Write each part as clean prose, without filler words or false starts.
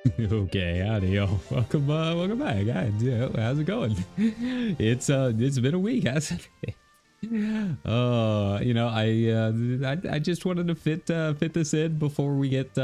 Okay, howdy, yo. Welcome back, guys. Yeah, how's it going? It's been a week, hasn't it? I just wanted to fit this in before we get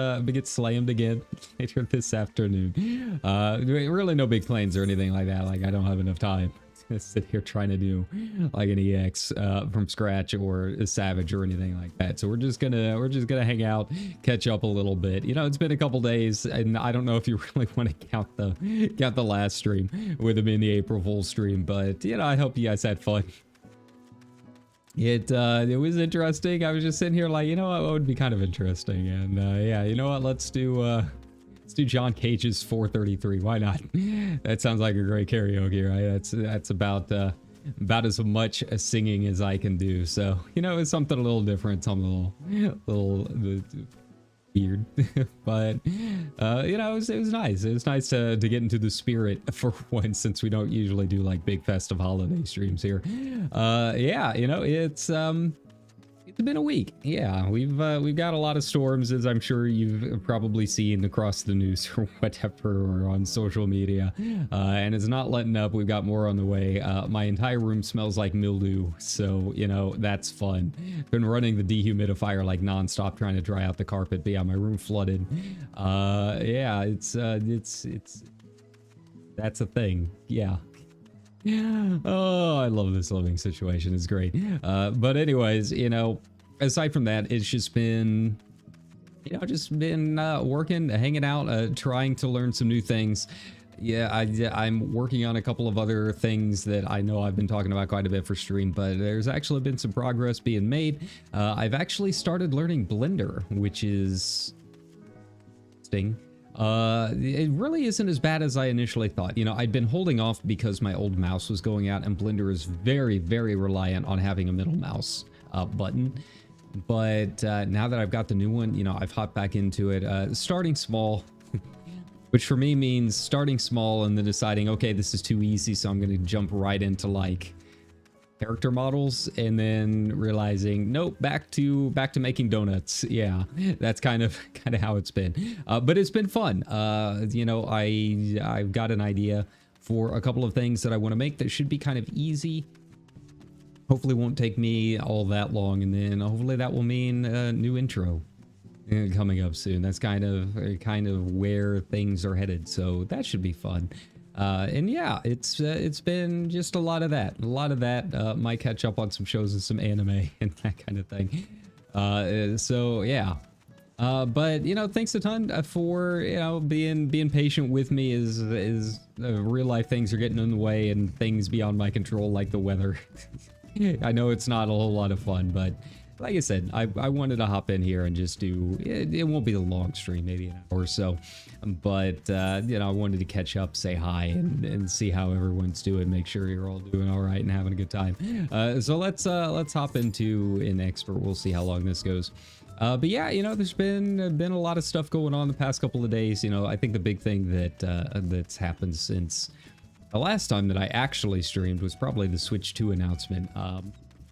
slammed again later this afternoon. Really no big plans or anything like that. Like I don't have enough time to sit here trying to do like an EX from scratch or a Savage or anything like that. So we're just gonna hang out, catch up a little bit. You know, it's been a couple days, and I don't know if you really want to count the last stream with a mini April Fool's stream, but you know, I hope you guys had fun. It was interesting. I was just sitting here like, you know what would be kind of interesting, and yeah, you know what, let's do John Cage's 433. Why not? That sounds like a great karaoke, right? That's about as much singing as I can do. So you know, it's something a little different, something a little weird, but you know, it was nice. It was nice to get into the spirit for once, since we don't usually do like big festive holiday streams here. Yeah, you know, it's been a week. Yeah, we've got a lot of storms, as I'm sure you've probably seen across the news or whatever, or on social media, and it's not letting up. We've got more on the way. My entire room smells like mildew, so you know, that's fun. Been running the dehumidifier like nonstop, trying to dry out the carpet, but yeah, my room flooded. Yeah, it's that's a thing. Yeah. Oh, I love this living situation. It's great. But anyways, you know, aside from that, it's just been, you know, working, hanging out, trying to learn some new things. Yeah, I'm working on a couple of other things that I know I've been talking about quite a bit for stream, but there's actually been some progress being made. I've actually started learning Blender, which is interesting. It really isn't as bad as I initially thought. You know, I'd been holding off because my old mouse was going out, and Blender is very, very reliant on having a middle mouse button. But now that I've got the new one, you know, I've hopped back into it, starting small, which for me means starting small and then deciding, okay, this is too easy, so I'm going to jump right into like character models, and then realizing, nope, back to making donuts. Yeah, that's kind of how it's been, but it's been fun. You know, I've got an idea for a couple of things that I want to make that should be kind of easy. Hopefully won't take me all that long, and then hopefully that will mean a new intro coming up soon. That's kind of where things are headed, so that should be fun. And yeah, it's been just a lot of that. Might catch up on some shows and some anime and that kind of thing. So yeah. But you know, thanks a ton for, you know, being patient with me as real life things are getting in the way and things beyond my control, like the weather. I know it's not a whole lot of fun, but like I said, I wanted to hop in here and just do, it won't be a long stream, maybe an hour or so, but you know, I wanted to catch up, say hi, and see how everyone's doing, make sure you're all doing all right and having a good time. So let's hop into an expert. We'll see how long this goes. But yeah, you know, there's been a lot of stuff going on the past couple of days. You know, I think the big thing that's happened since the last time that I actually streamed was probably the Switch 2 announcement.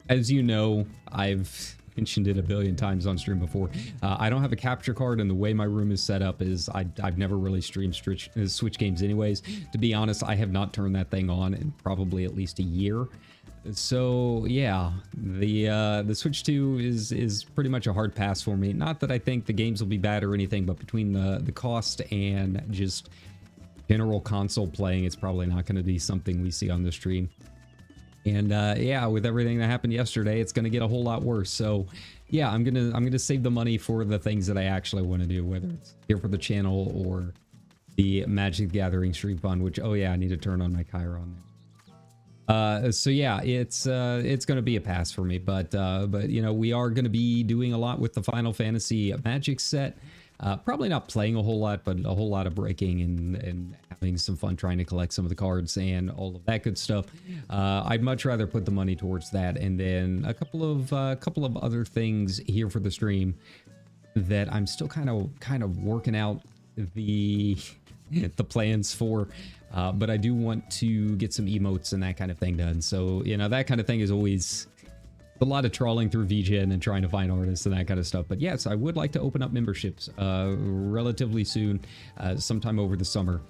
As you know, I've mentioned it a billion times on stream before. I don't have a capture card, and the way my room is set up is I've never really streamed Switch games anyways. To be honest, I have not turned that thing on in probably at least a year. So yeah, the Switch 2 is pretty much a hard pass for me. Not that I think the games will be bad or anything, but between the cost and just general console playing, it's probably not going to be something we see on the stream. And yeah, with everything that happened yesterday, it's going to get a whole lot worse. So yeah, I'm gonna save the money for the things that I actually want to do, whether it's here for the channel or the Magic the Gathering Stream Fund, which, oh yeah, I need to turn on my Chiron there. So yeah, it's going to be a pass for me, but you know, we are going to be doing a lot with the Final Fantasy Magic set. Probably not playing a whole lot, but a whole lot of breaking and having some fun trying to collect some of the cards and all of that good stuff. I'd much rather put the money towards that, and then a couple of other things here for the stream that I'm still kind of working out the plans for. But I do want to get some emotes and that kind of thing done. So you know, that kind of thing is always a lot of trawling through VGen and trying to find artists and that kind of stuff. But yes, I would like to open up memberships relatively soon, sometime over the summer.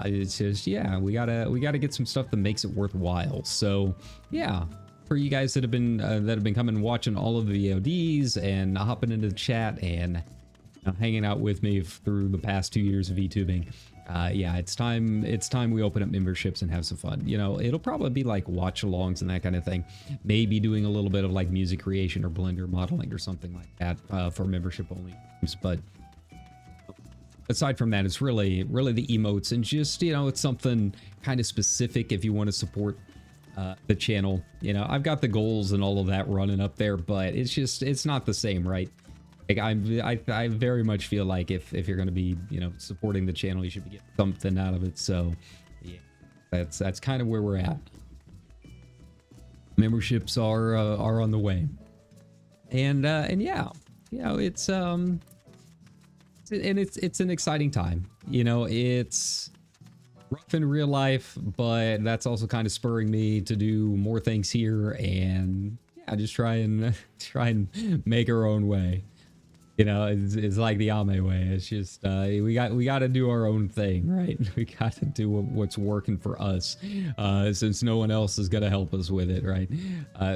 It's just, yeah, we gotta get some stuff that makes it worthwhile. So yeah, for you guys that have been coming and watching all of the VODs and hopping into the chat and hanging out with me through the past 2 years of VTubing. Yeah, it's time we open up memberships and have some fun. You know, it'll probably be like watch alongs and that kind of thing. Maybe doing a little bit of like music creation or Blender modeling or something like that for membership only. But aside from that, it's really the emotes and just, you know, it's something kind of specific if you want to support the channel. You know, I've got the goals and all of that running up there, but it's not the same, right? Like I very much feel like if you're going to be, you know, supporting the channel, you should be getting something out of it. So yeah, that's kind of where we're at. Memberships are on the way, and yeah, you know, it's an exciting time. You know, it's rough in real life, but that's also kind of spurring me to do more things here, and yeah, just try and make our own way. You know, it's like the Ame way. It's just we got to do our own thing, right? We got to do what's working for us, since no one else is gonna help us with it, right?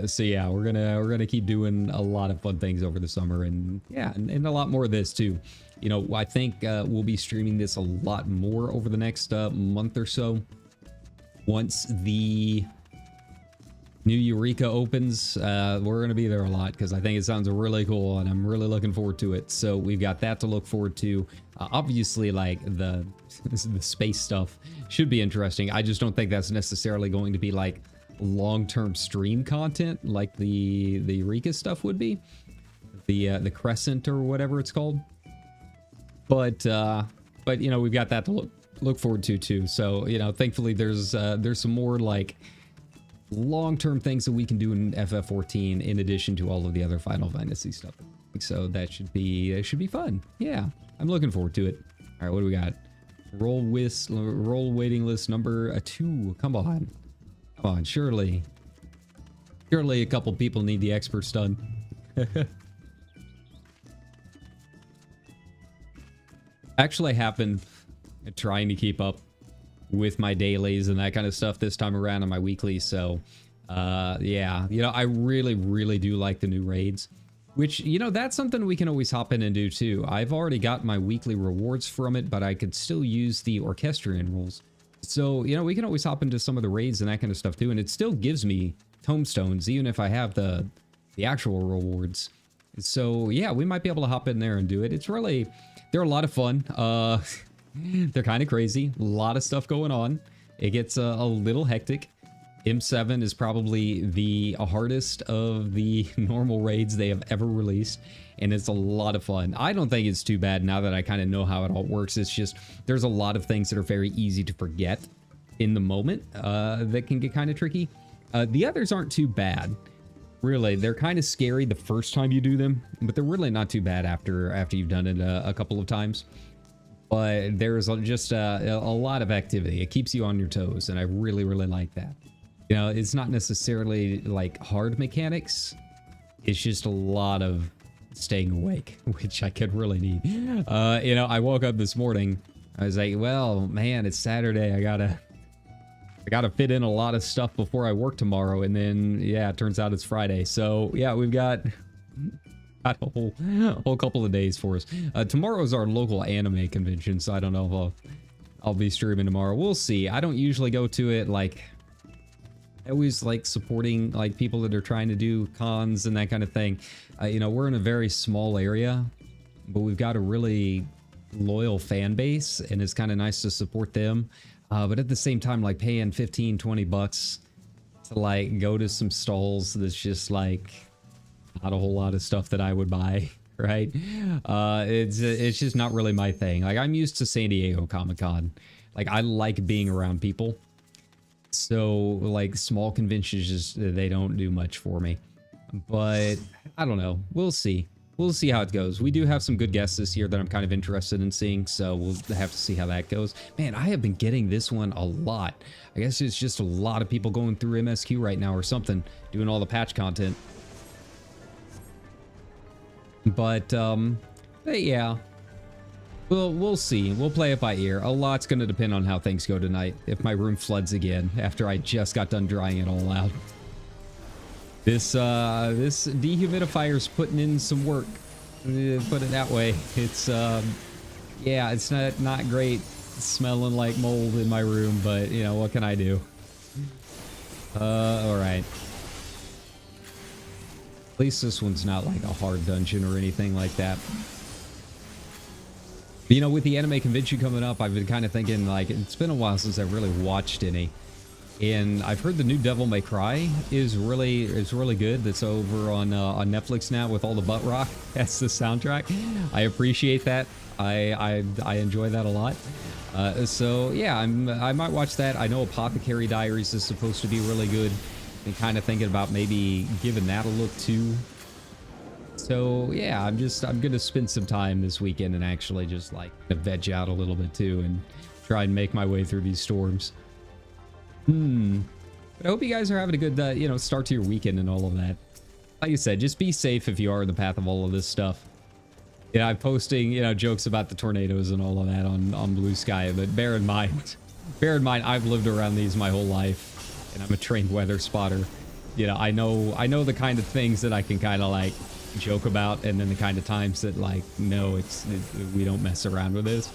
So yeah, we're gonna keep doing a lot of fun things over the summer, and yeah, and a lot more of this too. You know, I think we'll be streaming this a lot more over the next month or so. Once the new Eureka opens, we're going to be there a lot because I think it sounds really cool and I'm really looking forward to it. So we've got that to look forward to. Obviously, like the space stuff should be interesting. I just don't think that's necessarily going to be like long-term stream content like the Eureka stuff would be. The Crescent or whatever it's called. But you know, we've got that to look forward to too. So, you know, thankfully there's some more like long-term things that we can do in FF14 in addition to all of the other Final Fantasy stuff. So that should be fun. Yeah, I'm looking forward to it. All right, what do we got? Roll waiting list number 2. Come on, surely a couple people need the experts done. Actually, I have been trying to keep up with my dailies and that kind of stuff this time around on my weekly. So yeah, you know, I really do like the new raids, which, you know, that's something we can always hop in and do too. I've already got my weekly rewards from it, but I could still use the orchestrion rules. So, you know, we can always hop into some of the raids and that kind of stuff too, and it still gives me tomestones even if I have the actual rewards. So yeah, we might be able to hop in there and do it. They're a lot of fun. They're kind of crazy. A lot of stuff going on. It gets a little hectic. M7 is probably the hardest of the normal raids they have ever released, and it's a lot of fun. I don't think it's too bad now that I kind of know how it all works. It's just there's a lot of things that are very easy to forget in the moment that can get kind of tricky. The others aren't too bad. Really, they're kind of scary the first time you do them, but they're really not too bad after you've done it a couple of times. But there's just a lot of activity. It keeps you on your toes, and I really like that. You know, it's not necessarily like hard mechanics. It's just a lot of staying awake, which I could really need. You know, I woke up this morning. I was like, well, man, it's Saturday. I gotta fit in a lot of stuff before I work tomorrow. And then, yeah, it turns out it's Friday. So yeah, we've got a whole couple of days for us. Tomorrow's our local anime convention, so I don't know if I'll be streaming tomorrow. We'll see. I don't usually go to it. Like, I always like supporting like people that are trying to do cons and that kind of thing. You know, we're in a very small area, but we've got a really loyal fan base, and it's kind of nice to support them. But at the same time, like paying 15-20 bucks to like go to some stalls that's just like not a whole lot of stuff that I would buy, right? It's just not really my thing. Like, I'm used to San Diego Comic-Con. Like, I like being around people. So like small conventions, just they don't do much for me. But I don't know. We'll see. We'll see how it goes. We do have some good guests this year that I'm kind of interested in seeing, so we'll have to see how that goes. Man, I have been getting this one a lot. I guess it's just a lot of people going through MSQ right now or something, doing all the patch content. But yeah. We'll see. We'll play it by ear. A lot's going to depend on how things go tonight. If my room floods again after I just got done drying it all out. This dehumidifier's putting in some work. Put it that way. It's yeah, it's not great smelling like mold in my room, but you know, what can I do? All right. At least this one's not like a hard dungeon or anything like that. You know, with the anime convention coming up, I've been kind of thinking, like, it's been a while since I've really watched any. And I've heard the new Devil May Cry is really good. That's over on Netflix now with all the butt rock. That's the soundtrack. I appreciate that. I enjoy that a lot. So yeah, I might watch that. I know Apothecary Diaries is supposed to be really good. And kind of thinking about maybe giving that a look too. So yeah, I'm gonna spend some time this weekend and actually just like veg out a little bit too and try and make my way through these storms. But I hope you guys are having a good you know, start to your weekend and all of that. Like I said, just be safe if you are in the path of all of this stuff. Yeah, I'm posting, you know, jokes about the tornadoes and all of that on Blue Sky, but bear in mind I've lived around these my whole life and I'm a trained weather spotter. You know, I know the kind of things that I can kind of like joke about, and then the kind of times that like, no, we don't mess around with this.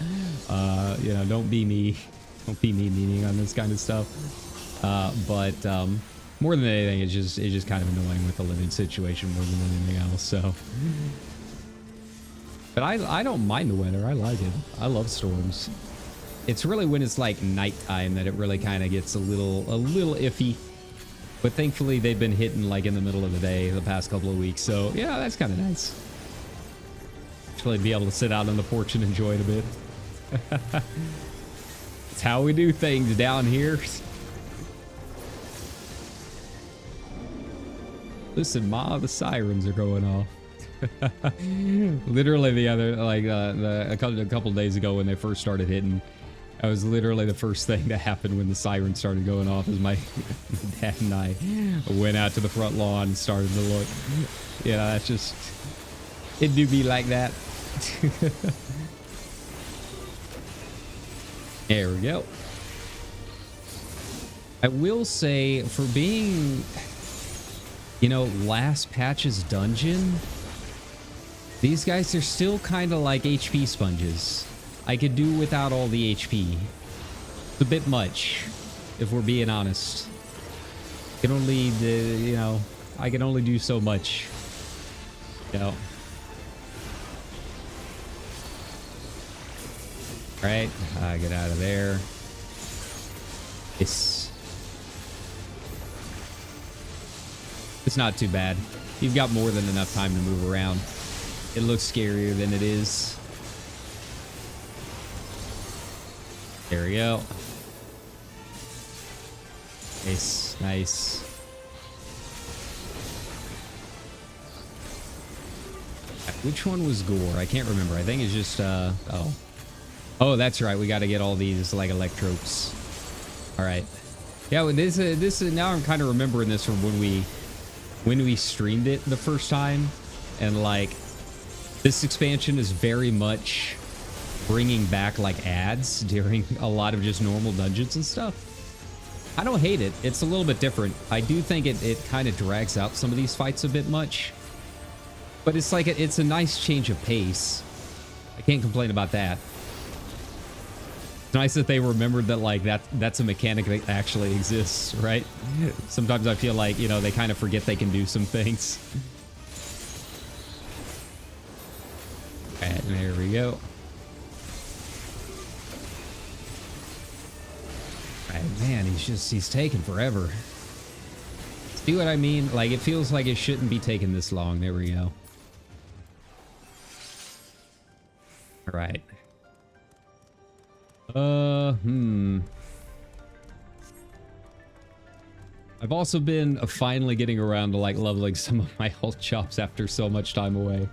You know, don't be me meaning on this kind of stuff. But more than anything, it's just kind of annoying with the living situation more than anything else. So, but I don't mind the weather. I like it. I love storms. It's really when it's like nighttime that it really kind of gets a little iffy. But thankfully, they've been hitting like in the middle of the day the past couple of weeks. So, yeah, that's kind of nice. Actually be able to sit out on the porch and enjoy it a bit. It's how we do things down here. Listen, Ma, the sirens are going off. Literally the other, like, a couple days ago when they first started hitting, that was literally the first thing that happened when the siren started going off, is my dad and I went out to the front lawn and started to look. Yeah, that's just, it do be like that. There we go. I will say, for being, you know, last patch's dungeon, these guys are still kind of like HP sponges. I could do without all the HP. It's a bit much, if we're being honest. I can only, you know, I can only do so much. You know. Alright, get out of there. It's not too bad. You've got more than enough time to move around. It looks scarier than it is. There we go. Nice, nice. Which one was gore? I can't remember. I think it's just, oh, that's right. We got to get all these, like, electrodes. All right. Yeah, well, this is, now I'm kind of remembering this from when we streamed it the first time. And, like, this expansion is very much bringing back like ads during a lot of just normal dungeons and stuff. I don't hate it. It's a little bit different. I do think it kind of drags out some of these fights a bit much, but it's like it's a nice change of pace. I can't complain about that. It's nice that they remembered that like that's a mechanic that actually exists, right? Sometimes I feel like, you know, they kind of forget they can do some things. And there we go. Man, he's taking forever. See what I mean? Like, it feels like it shouldn't be taking this long. There we go. All right. I've also been finally getting around to like leveling some of my old jobs after so much time away.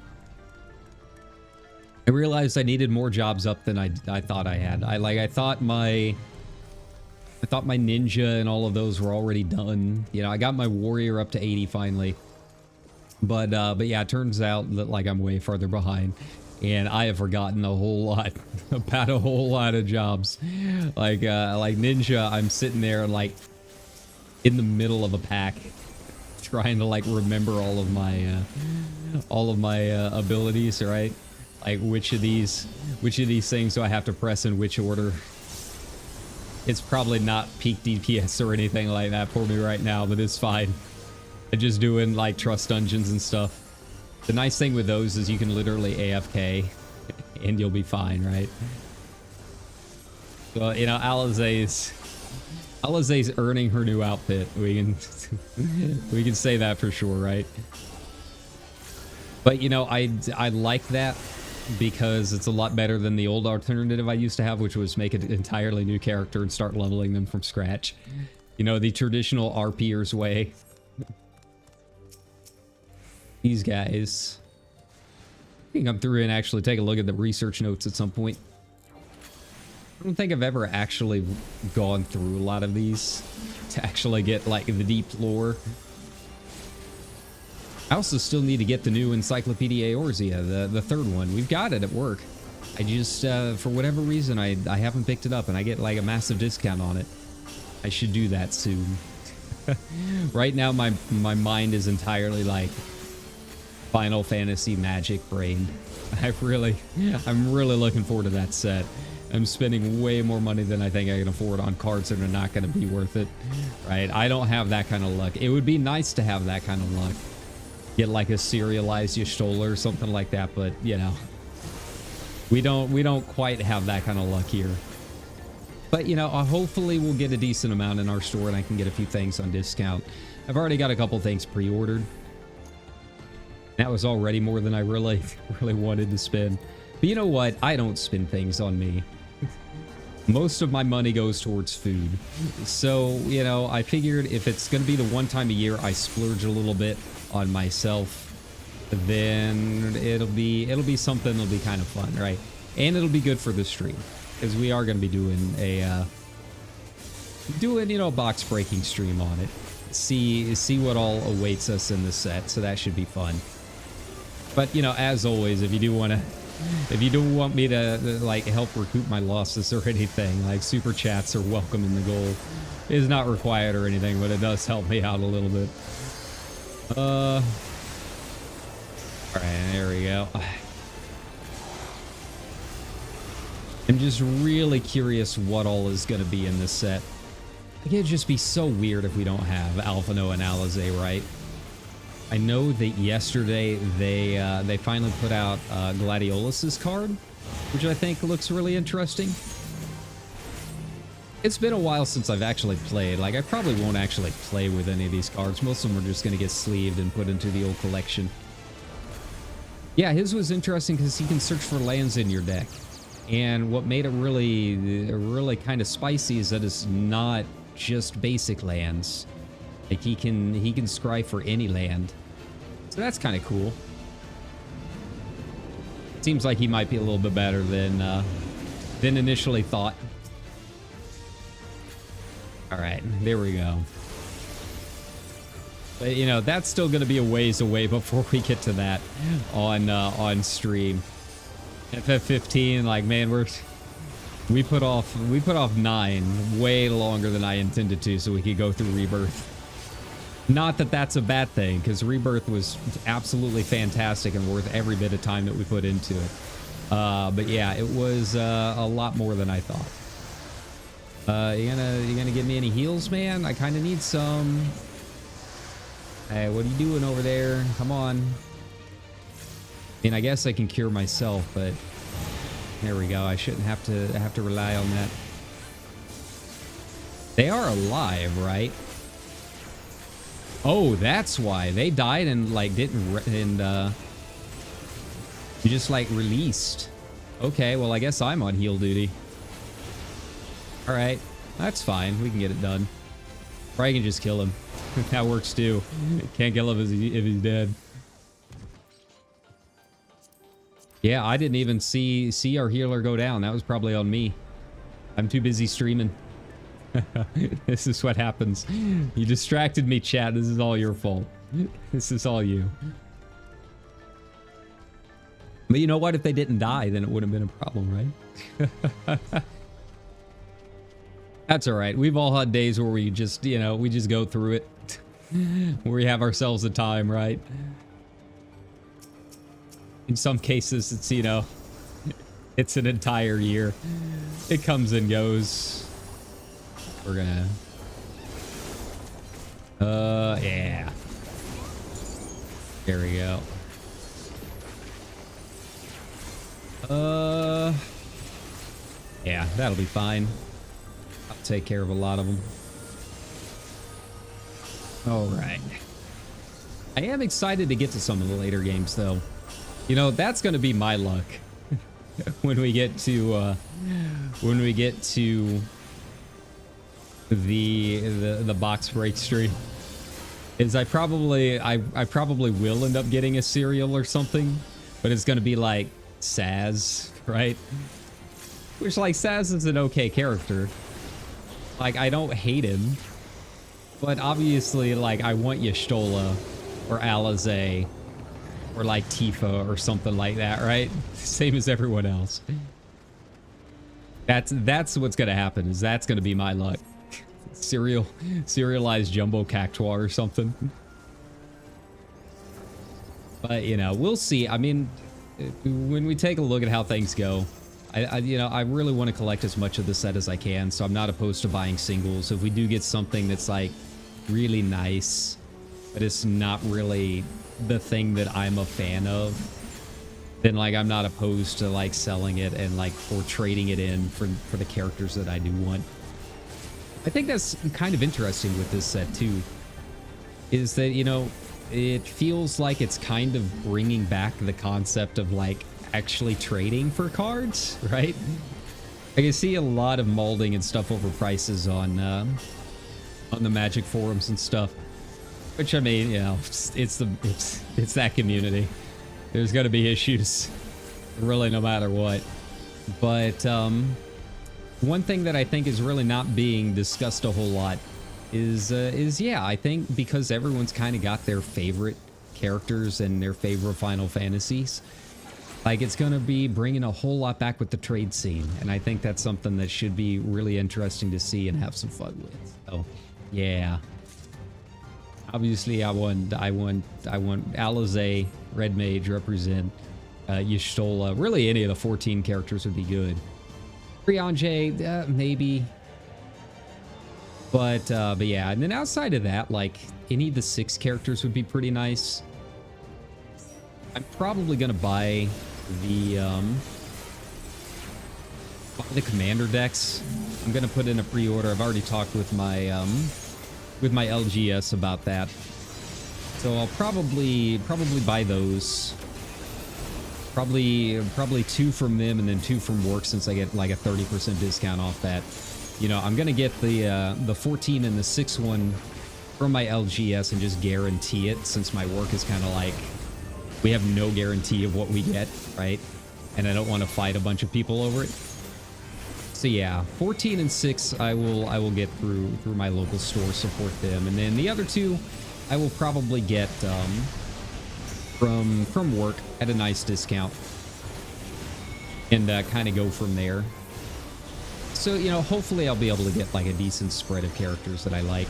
I realized I needed more jobs up than I thought I had. I thought my ninja and all of those were already done. You know, I got my warrior up to 80 finally. But yeah, it turns out that like I'm way farther behind, and I have forgotten a whole lot about a whole lot of jobs. Like Ninja, I'm sitting there like in the middle of a pack, trying to like remember all of my abilities, right? Like which of these things do I have to press in which order? It's probably not peak DPS or anything like that for me right now, but it's fine. I'm just doing like trust dungeons and stuff. The nice thing with those is you can literally AFK and you'll be fine, right? So, you know, Alizé's earning her new outfit. We can say that for sure, right? But you know, I like that because it's a lot better than the old alternative I used to have, which was make an entirely new character and start leveling them from scratch. You know, the traditional RPers way. These guys. I can come through and actually take a look at the research notes at some point. I don't think I've ever actually gone through a lot of these to actually get like the deep lore. I also still need to get the new Encyclopedia Eorzea, the third one. We've got it at work. I just, for whatever reason, I haven't picked it up, and I get like a massive discount on it. I should do that soon. Right now, my mind is entirely like Final Fantasy Magic brained. I'm really looking forward to that set. I'm spending way more money than I think I can afford on cards that are not going to be worth it. Right? I don't have that kind of luck. It would be nice to have that kind of luck. Get like a serialized Y'shtola or something like that, but you know, we don't quite have that kind of luck here. But you know, hopefully we'll get a decent amount in our store and I can get a few things on discount. I've already got a couple things pre-ordered. That was already more than I really wanted to spend. But you know what? I don't spend things on me. Most of my money goes towards food. So, you know, I figured if it's going to be the one time a year I splurge a little bit on myself, then it'll be something that'll be kind of fun, right? And it'll be good for the stream, because we are going to be doing a you know, box breaking stream on it. See what all awaits us in the set, so that should be fun. But you know, as always, if you do want me to like help recoup my losses or anything, like super chats are welcome in the goal. It is not required or anything, but it does help me out a little bit. All right, there we go. I'm just really curious what all is going to be in this set. I think it'd just be so weird if we don't have Alphino and Alizé, right? I know that yesterday they finally put out Gladiolus' card, which I think looks really interesting. It's been a while since I've actually played. Like, I probably won't actually play with any of these cards. Most of them are just going to get sleeved and put into the old collection. Yeah, his was interesting because he can search for lands in your deck. And what made it really kind of spicy is that it's not just basic lands. Like, he can scry for any land. So that's kind of cool. Seems like he might be a little bit better than initially thought. All right, there we go. But, you know, that's still going to be a ways away before we get to that on stream. FF15, like, man, we put off 9 way longer than I intended to, so we could go through Rebirth. Not that that's a bad thing, because Rebirth was absolutely fantastic and worth every bit of time that we put into it. But yeah, it was a lot more than I thought. You gonna give me any heals, man? I kind of need some. Hey, what are you doing over there? Come on. I mean, I guess I can cure myself, but there we go. I shouldn't have to rely on that. They are alive, right? Oh, that's why they died and like didn't you just like released. Okay, well, I guess I'm on heal duty. All right, that's fine. We can get it done. Or I can just kill him. That works too. Can't kill him if he's dead. Yeah, I didn't even see our healer go down. That was probably on me. I'm too busy streaming. This is what happens. You distracted me, chat. This is all your fault. This is all you. But you know what? If they didn't die, then it would have been a problem, right? That's all right. We've all had days where we just, you know, we just go through it. Where we have ourselves a time, right? In some cases, it's, you know, it's an entire year. It comes and goes. We're gonna... yeah. There we go. Yeah, that'll be fine. I'll take care of a lot of them. All right. I am excited to get to some of the later games, though. You know, that's going to be my luck when we get to the box break stream. Is I probably will end up getting a cereal or something, but it's going to be like Saz, right? Which, like, Saz is an okay character. Like, I don't hate him. But obviously, like, I want Y'shtola or Alizé or like Tifa or something like that, right? Same as everyone else. That's what's gonna happen. Is that's gonna be my luck. Serialized Jumbo Cactuar or something. But you know, we'll see. I mean, when we take a look at how things go, you know, I really want to collect as much of the set as I can, so I'm not opposed to buying singles. If we do get something that's like really nice, but it's not really the thing that I'm a fan of, then like I'm not opposed to like selling it and like or trading it in for the characters that I do want. I think that's kind of interesting with this set too, is that, you know, it feels like it's kind of bringing back the concept of like actually trading for cards, right? I can see a lot of molding and stuff over prices on the Magic forums and stuff, which, I mean, you know, it's that community. There's gonna be issues, really, no matter what. But one thing that I think is really not being discussed a whole lot is yeah, I think because everyone's kind of got their favorite characters and their favorite Final Fantasies, like, it's gonna be bringing a whole lot back with the trade scene, and I think that's something that should be really interesting to see and have some fun with. So, yeah. Obviously, I want Alizé, Red Mage represent, Y'shtola. Really, any of the 14 characters would be good. Brianjay, maybe. But yeah, and then outside of that, like, any of the 6 characters would be pretty nice. I'm probably gonna buy the commander decks. I'm gonna put in a pre-order. I've already talked with my LGS about that, so I'll probably buy those. Probably 2 from them and then 2 from work, since I get like a 30% discount off that. You know, I'm gonna get the 14 and the 6 one from my LGS and just guarantee it, since my work is kind of like, we have no guarantee of what we get, right? And I don't want to fight a bunch of people over it. So yeah, 14 and 6 I will get through my local store, support them, and then the other 2 I will probably get from work at a nice discount, and kind of go from there. So, you know, hopefully I'll be able to get like a decent spread of characters that I like.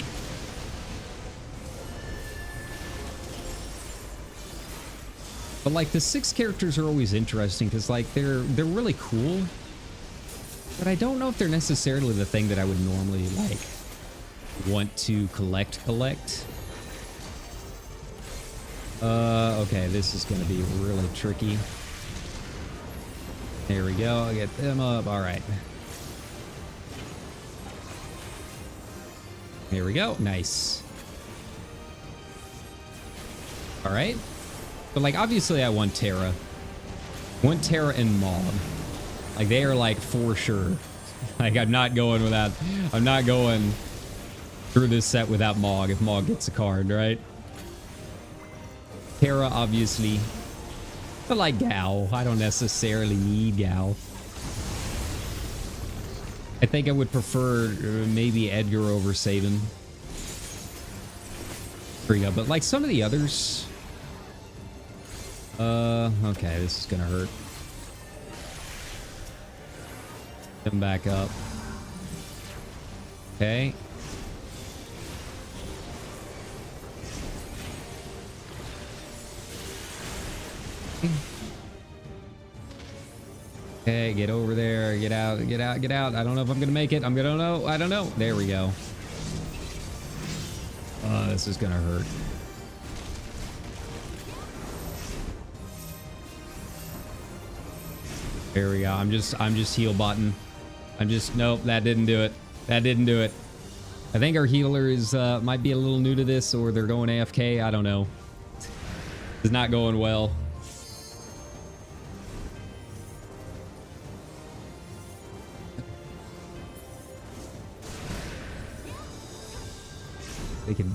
But like the 6 characters are always interesting because like they're really cool, but I don't know if they're necessarily the thing that I would normally like want to collect. Okay, this is gonna be really tricky. There we go. I'll get them up. All right. Here we go. Nice. All right. But like, obviously I want Terra. And Mog. Like, they are like for sure. Like, I'm not going through this set without Mog if Mog gets a card, right? Terra, obviously. But like Gao, I don't necessarily need Gao. I think I would prefer maybe Edgar over Sabin. There we go. But like some of the others, Okay, this is gonna hurt. Come back up. Okay. Okay, get over there. Get out, get out, get out. I don't know if I'm gonna make it. I don't know. There we go. This is gonna hurt. There we go. I'm just heal button. Nope, that didn't do it. That didn't do it. I think our healer is might be a little new to this, or they're going AFK. I don't know. It's not going well.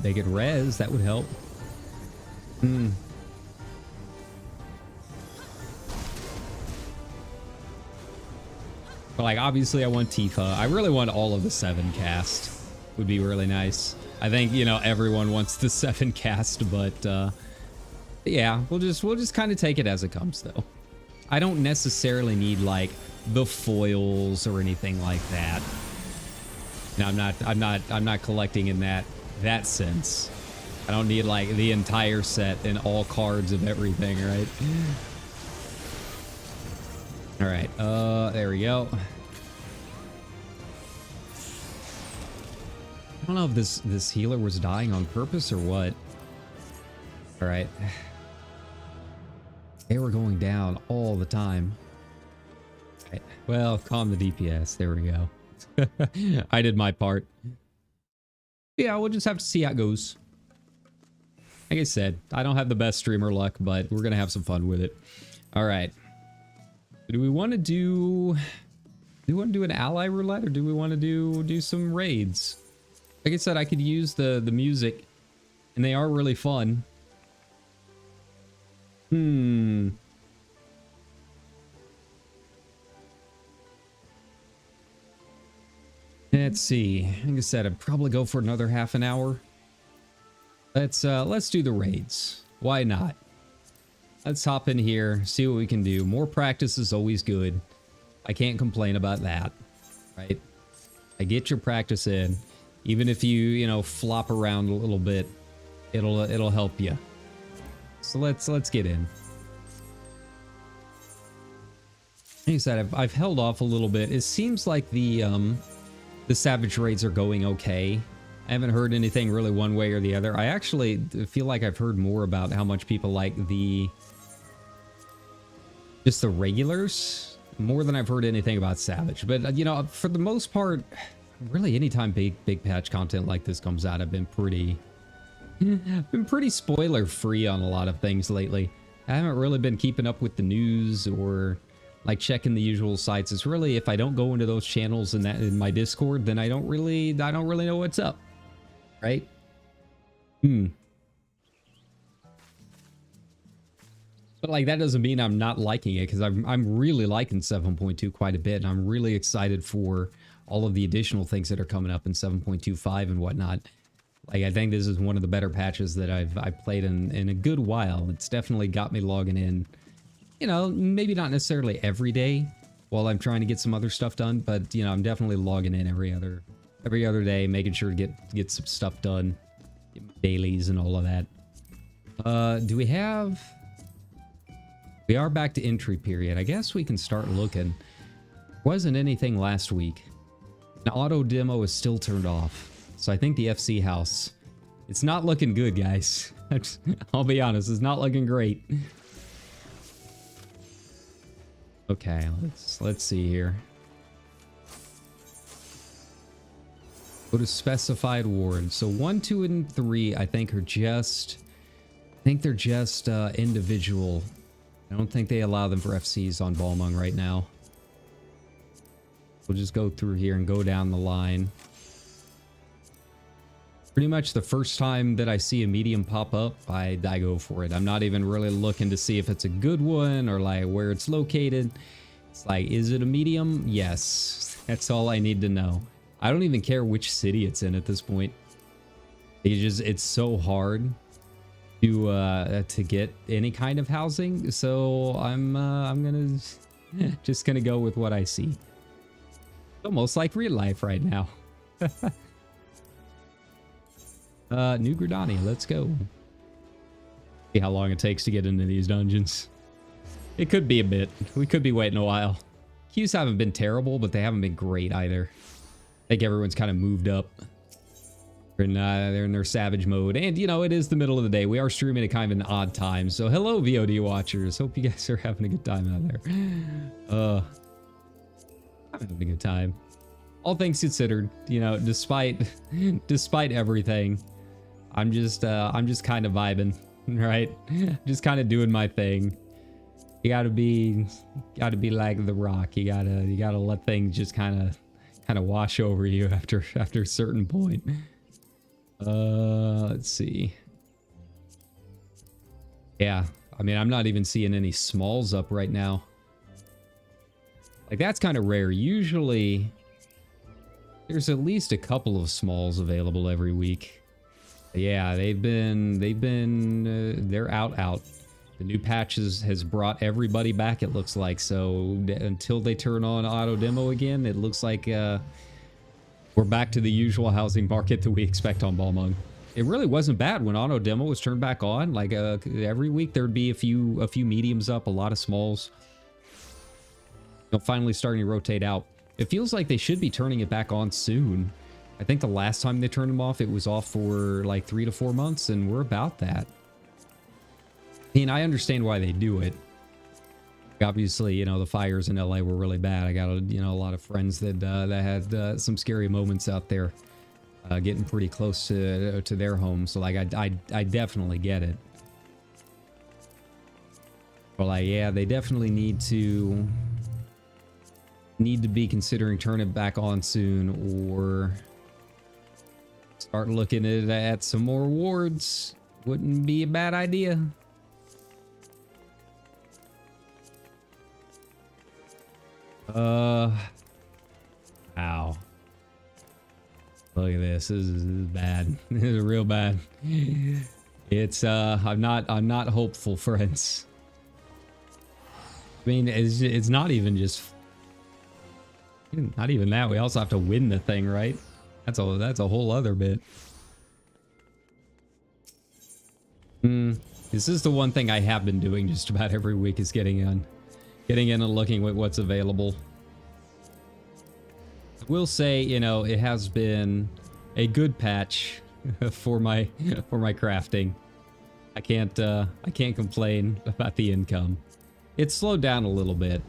They could res, that would help. Hmm. But like, obviously I want Tifa. I really want all of the 7 cast. Would be really nice. I think, you know, everyone wants the 7 cast, but yeah, we'll just kind of take it as it comes though. I don't necessarily need like the foils or anything like that. No, I'm not collecting in that sense. I don't need like the entire set and all cards of everything, right? All right, there we go. I don't know if this healer was dying on purpose or what. All right. They were going down all the time. Okay. Well, calm the DPS. There we go. I did my part. Yeah, we'll just have to see how it goes. Like I said, I don't have the best streamer luck, but we're gonna have some fun with it. All right. Do we want to do an ally roulette, or do we want to do some raids? Like I said, I could use the music, and they are really fun. Let's see. Like I said, I'd probably go for another half an hour. Let's do the raids. Why not? Let's hop in here, see what we can do. More practice is always good. I can't complain about that, right? I get your practice in. Even if you know, flop around a little bit, it'll help you. So let's get in. Like I said, I've held off a little bit. It seems like the Savage raids are going okay. I haven't heard anything really one way or the other. I actually feel like I've heard more about how much people like just the regulars more than I've heard anything about Savage. But you know, for the most part, really anytime big patch content like this comes out, I've been pretty spoiler free on a lot of things lately. I haven't really been keeping up with the news or like checking the usual sites. It's really, if I don't go into those channels in my Discord, then I don't really know what's up, right? But like, that doesn't mean I'm not liking it, because I'm really liking 7.2 quite a bit, and I'm really excited for all of the additional things that are coming up in 7.25 and whatnot. Like, I think this is one of the better patches that I've played in a good while. It's definitely got me logging in, you know, maybe not necessarily every day while I'm trying to get some other stuff done, but you know, I'm definitely logging in every other day, making sure to get some stuff done, dailies and all of that. Do we have... We are back to entry period. I guess we can start looking. Wasn't anything last week. An auto demo is still turned off. So I think the FC house, it's not looking good, guys. I'll be honest, it's not looking great. Okay, let's see here. Go to specified ward. So 1, 2, and 3, I think they're just individual. I don't think they allow them for FCs on Balmung right now. We'll just go through here and go down the line. Pretty much the first time that I see a medium pop up, I go for it. I'm not even really looking to see if it's a good one or like where it's located. It's like, is it a medium? Yes. That's all I need to know. I don't even care which city it's in at this point. It's so hard. to get any kind of housing. So I'm gonna just gonna go with what I see. Almost like real life right now. New Gridania, let's go. See how long it takes to get into these dungeons. It could be a bit. We could be waiting a while. Queues haven't been terrible, but they haven't been great either. I think everyone's kind of moved up. They're in their savage mode. And, you know, it is the middle of the day. We are streaming at kind of an odd time. So, hello, VOD watchers. Hope you guys are having a good time out there. I'm having a good time. All things considered, you know, despite everything, I'm just kind of vibing, right? Just kind of doing my thing. You gotta be like The Rock. You gotta let things just kind of wash over you after a certain point. Let's see. Yeah, I mean, I'm not even seeing any smalls up right now. Like, that's kind of rare. Usually, there's at least a couple of smalls available every week. Yeah, they're out. The new patch has brought everybody back, it looks like. So until they turn on auto demo again, it looks like we're back to the usual housing market that we expect on Balmung. It really wasn't bad when auto demo was turned back on. Like every week there'd be a few mediums up, a lot of smalls. You know, finally starting to rotate out. It feels like they should be turning it back on soon. I think the last time they turned them off, it was off for like 3 to 4 months, and we're about that. I mean, I understand why they do it. Obviously, you know, the fires in LA were really bad. I got a lot of friends that had some scary moments out there, getting pretty close to their homes. So like, I definitely get it. But like, yeah, they definitely need to be considering turning it back on soon, or start looking at some more rewards. Wouldn't be a bad idea. Ow. Look at this. This is bad. This is real bad. It's I'm not hopeful, friends. I mean, it's not even just not even that. We also have to win the thing, right? That's a whole other bit. This is the one thing I have been doing just about every week, is getting in and looking at what's available. I will say, you know, it has been a good patch for my crafting. I can't complain about the income. It's slowed down a little bit.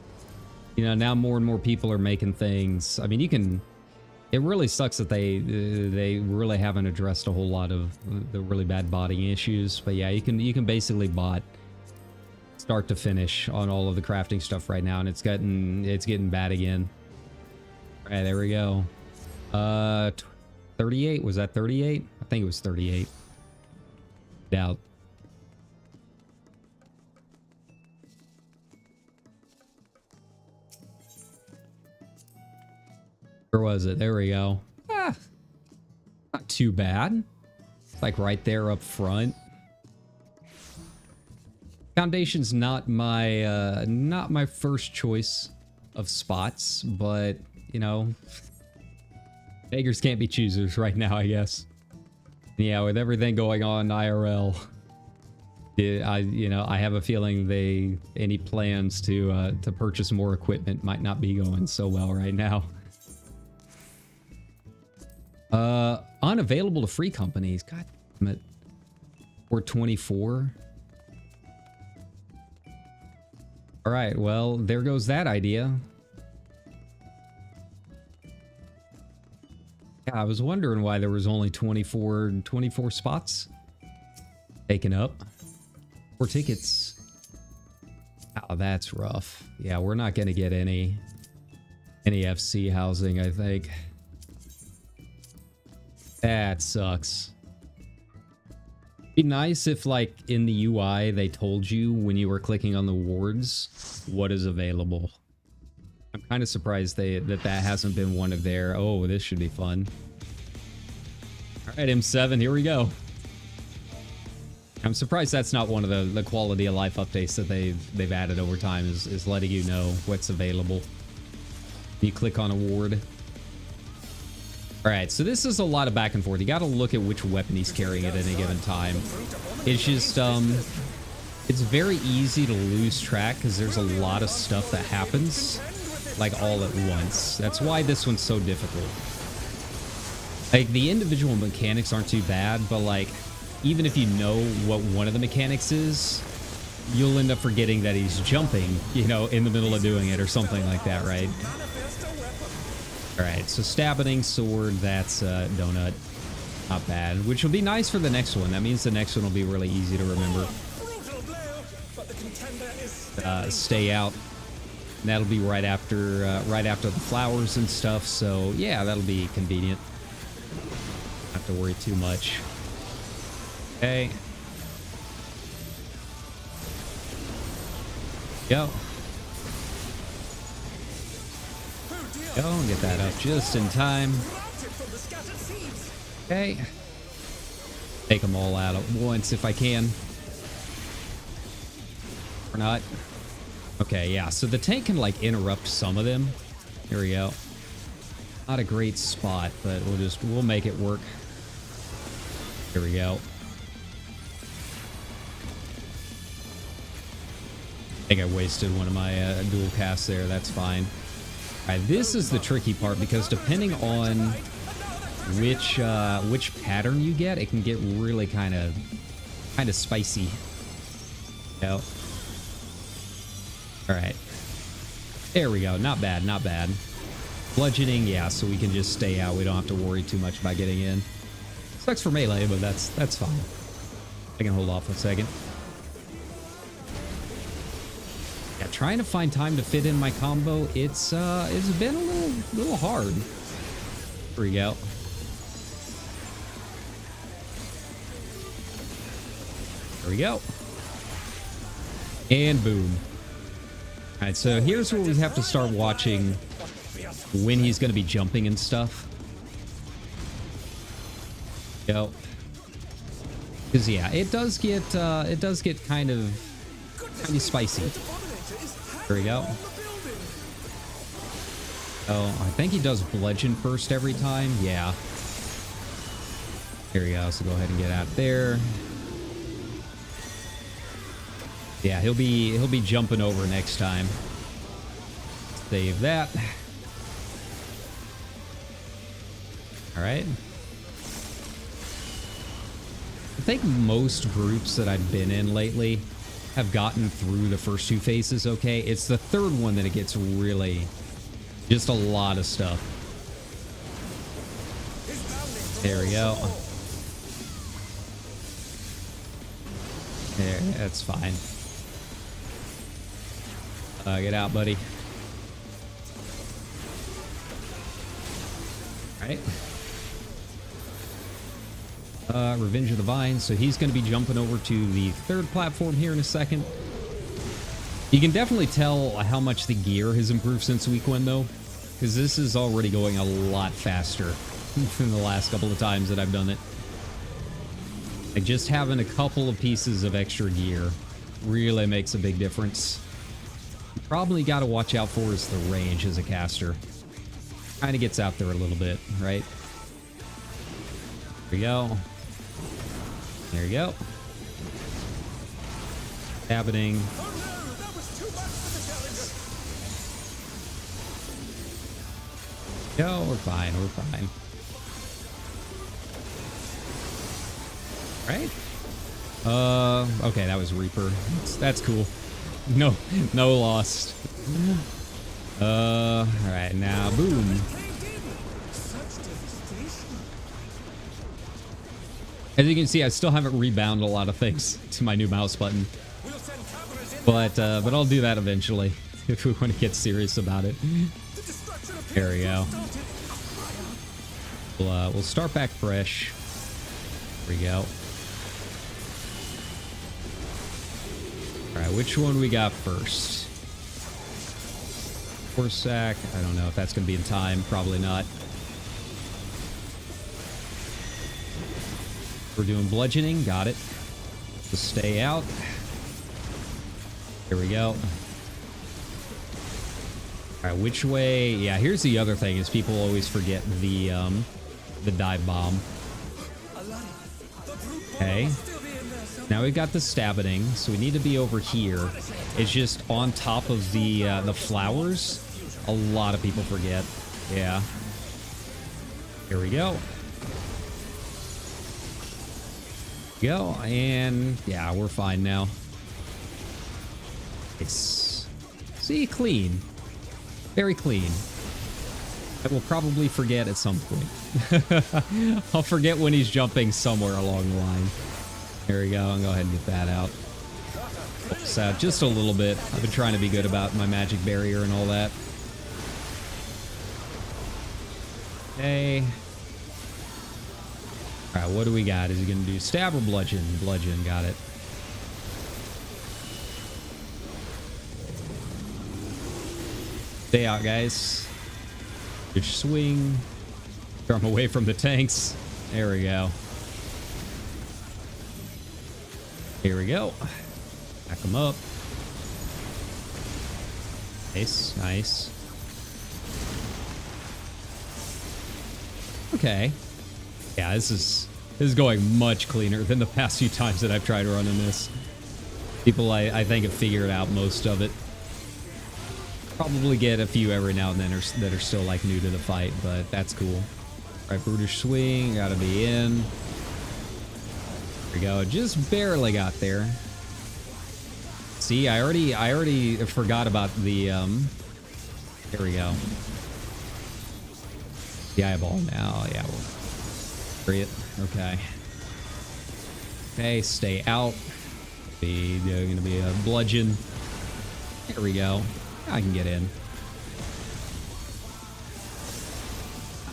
You know, now more and more people are making things. I mean, it really sucks that they really haven't addressed a whole lot of the really bad botting issues. But yeah, you can basically bot start to finish on all of the crafting stuff right now, and it's getting bad again. All right, there we go. 38, was that 38? I think it was 38. Doubt. Where was it? There we go. Ah, not too bad. It's like right there up front. Foundation's not my first choice of spots, but you know, beggars can't be choosers right now, I guess. Yeah, with everything going on IRL, I have a feeling any plans to purchase more equipment might not be going so well right now. Unavailable to free companies. God damn it. Or 24. All right, well, there goes that idea. Yeah, I was wondering why there was only 24 spots taken up. 4 tickets. Oh, that's rough. Yeah, we're not going to get any FC housing, I think. That sucks. Be nice if, like, in the UI they told you when you were clicking on the wards what is available. I'm kind of surprised that hasn't been one of their. Oh, this should be fun. All right, M7, here we go. I'm surprised that's not one of the quality of life updates that they've added over time is letting you know what's available. You click on award. All right, so this is a lot of back and forth. You got to look at which weapon he's carrying at any given time. It's just it's very easy to lose track because there's a lot of stuff that happens like all at once. That's why this one's so difficult. Like the individual mechanics aren't too bad, but like even if you know what one of the mechanics is, you'll end up forgetting that he's jumping, you know, in the middle of doing it or something like that, right? All right, so stabbing sword, that's donut. Not bad, which will be nice for the next one. That means the next one will be really easy to remember. Stay out. And that'll be right after the flowers and stuff. So yeah, that'll be convenient. Don't have to worry too much. Okay. Go. Go, get that up just in time. Okay. Take them all out at once if I can. Or not. Okay, yeah, so the tank can like interrupt some of them. Here we go. Not a great spot, but we'll make it work. Here we go. I think I wasted one of my dual casts there. That's fine. All right, this is the tricky part because depending on which pattern you get, it can get really kind of spicy. Yep. All right. There we go. Not bad. Not bad. Bludgeoning, yeah. So we can just stay out. We don't have to worry too much about getting in. Sucks for melee, but that's fine. I can hold off a second. Yeah, trying to find time to fit in my combo. It's been a little hard. Here we go. There we go. And boom. All right, so here's where we have to start watching when he's going to be jumping and stuff. Go. Because yeah, it does get kind of spicy. There we go. Oh, I think he does bludgeon first every time. Yeah. Here we go. So go ahead and get out there. Yeah, he'll be jumping over next time. Save that. All right. I think most groups that I've been in lately have gotten through the first two phases okay. It's the third one that it gets really just a lot of stuff. There we go. There, that's fine. Get out, buddy. All right. Revenge of the Vine. So he's going to be jumping over to the third platform here in a second. You can definitely tell how much the gear has improved since week 1, though, because this is already going a lot faster than the last couple of times that I've done it. Like just having a couple of pieces of extra gear really makes a big difference. You probably got to watch out for is the range as a caster. Kind of gets out there a little bit, right? There we go. There you go. Happening. Go, we're fine, we're fine. Right? Okay, that was Reaper. That's cool. No lost. All right, now boom. As you can see, I still haven't rebound a lot of things to my new mouse button, but I'll do that eventually if we want to get serious about it. There we go. We'll start back fresh. There we go. All right, which one we got first? Horse sack. I don't know if that's going to be in time. Probably not. We're doing bludgeoning. Got it. Just stay out. Here we go. All right, which way? Yeah, here's the other thing is people always forget the dive bomb. Okay. Now we've got the stabbening, so we need to be over here. It's just on top of the flowers. A lot of people forget. Yeah. Here we go. Go, and yeah, we're fine now. It's, see, clean. Very clean. I will probably forget at some point. I'll forget when he's jumping somewhere along the line. There we go. I'll go ahead and get that out. So just a little bit. I've been trying to be good about my magic barrier and all that. Okay. All right, what do we got? Is he going to do stab or bludgeon? Bludgeon, got it. Stay out, guys. Good swing. Throw him away from the tanks. There we go. Here we go. Back him up. Nice, nice. Okay. Yeah, this is going much cleaner than the past few times that I've tried running this. People, I think, have figured out most of it. Probably get a few every now and then that are still like new to the fight, but that's cool. All right, brutish swing, gotta be in. There we go, just barely got there. See, I already forgot about the there we go. The eyeball now, yeah. Free it. Okay. Okay, stay out. Gonna be a bludgeon. There we go. I can get in.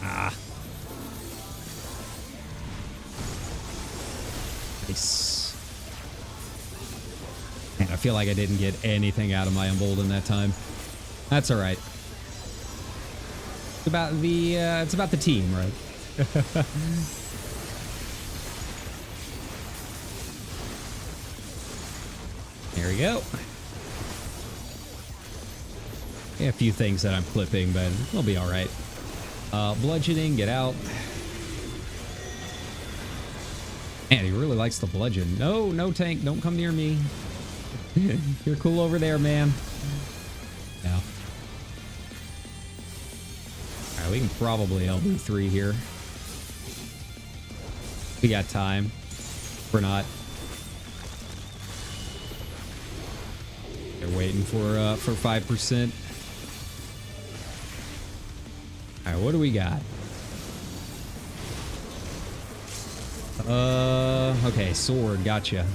Ah. Nice. Man, I feel like I didn't get anything out of my embolden that time. That's all right. It's about the team, right? There we go. Yeah, a few things that I'm clipping, but it'll be all right. Bludgeoning, get out. Man, he really likes the bludgeon. No, no tank, don't come near me. You're cool over there, man. No. All right, we can probably LB3 here. We got time. We're not. They're waiting for 5%. All right, what do we got? Okay, sword, gotcha.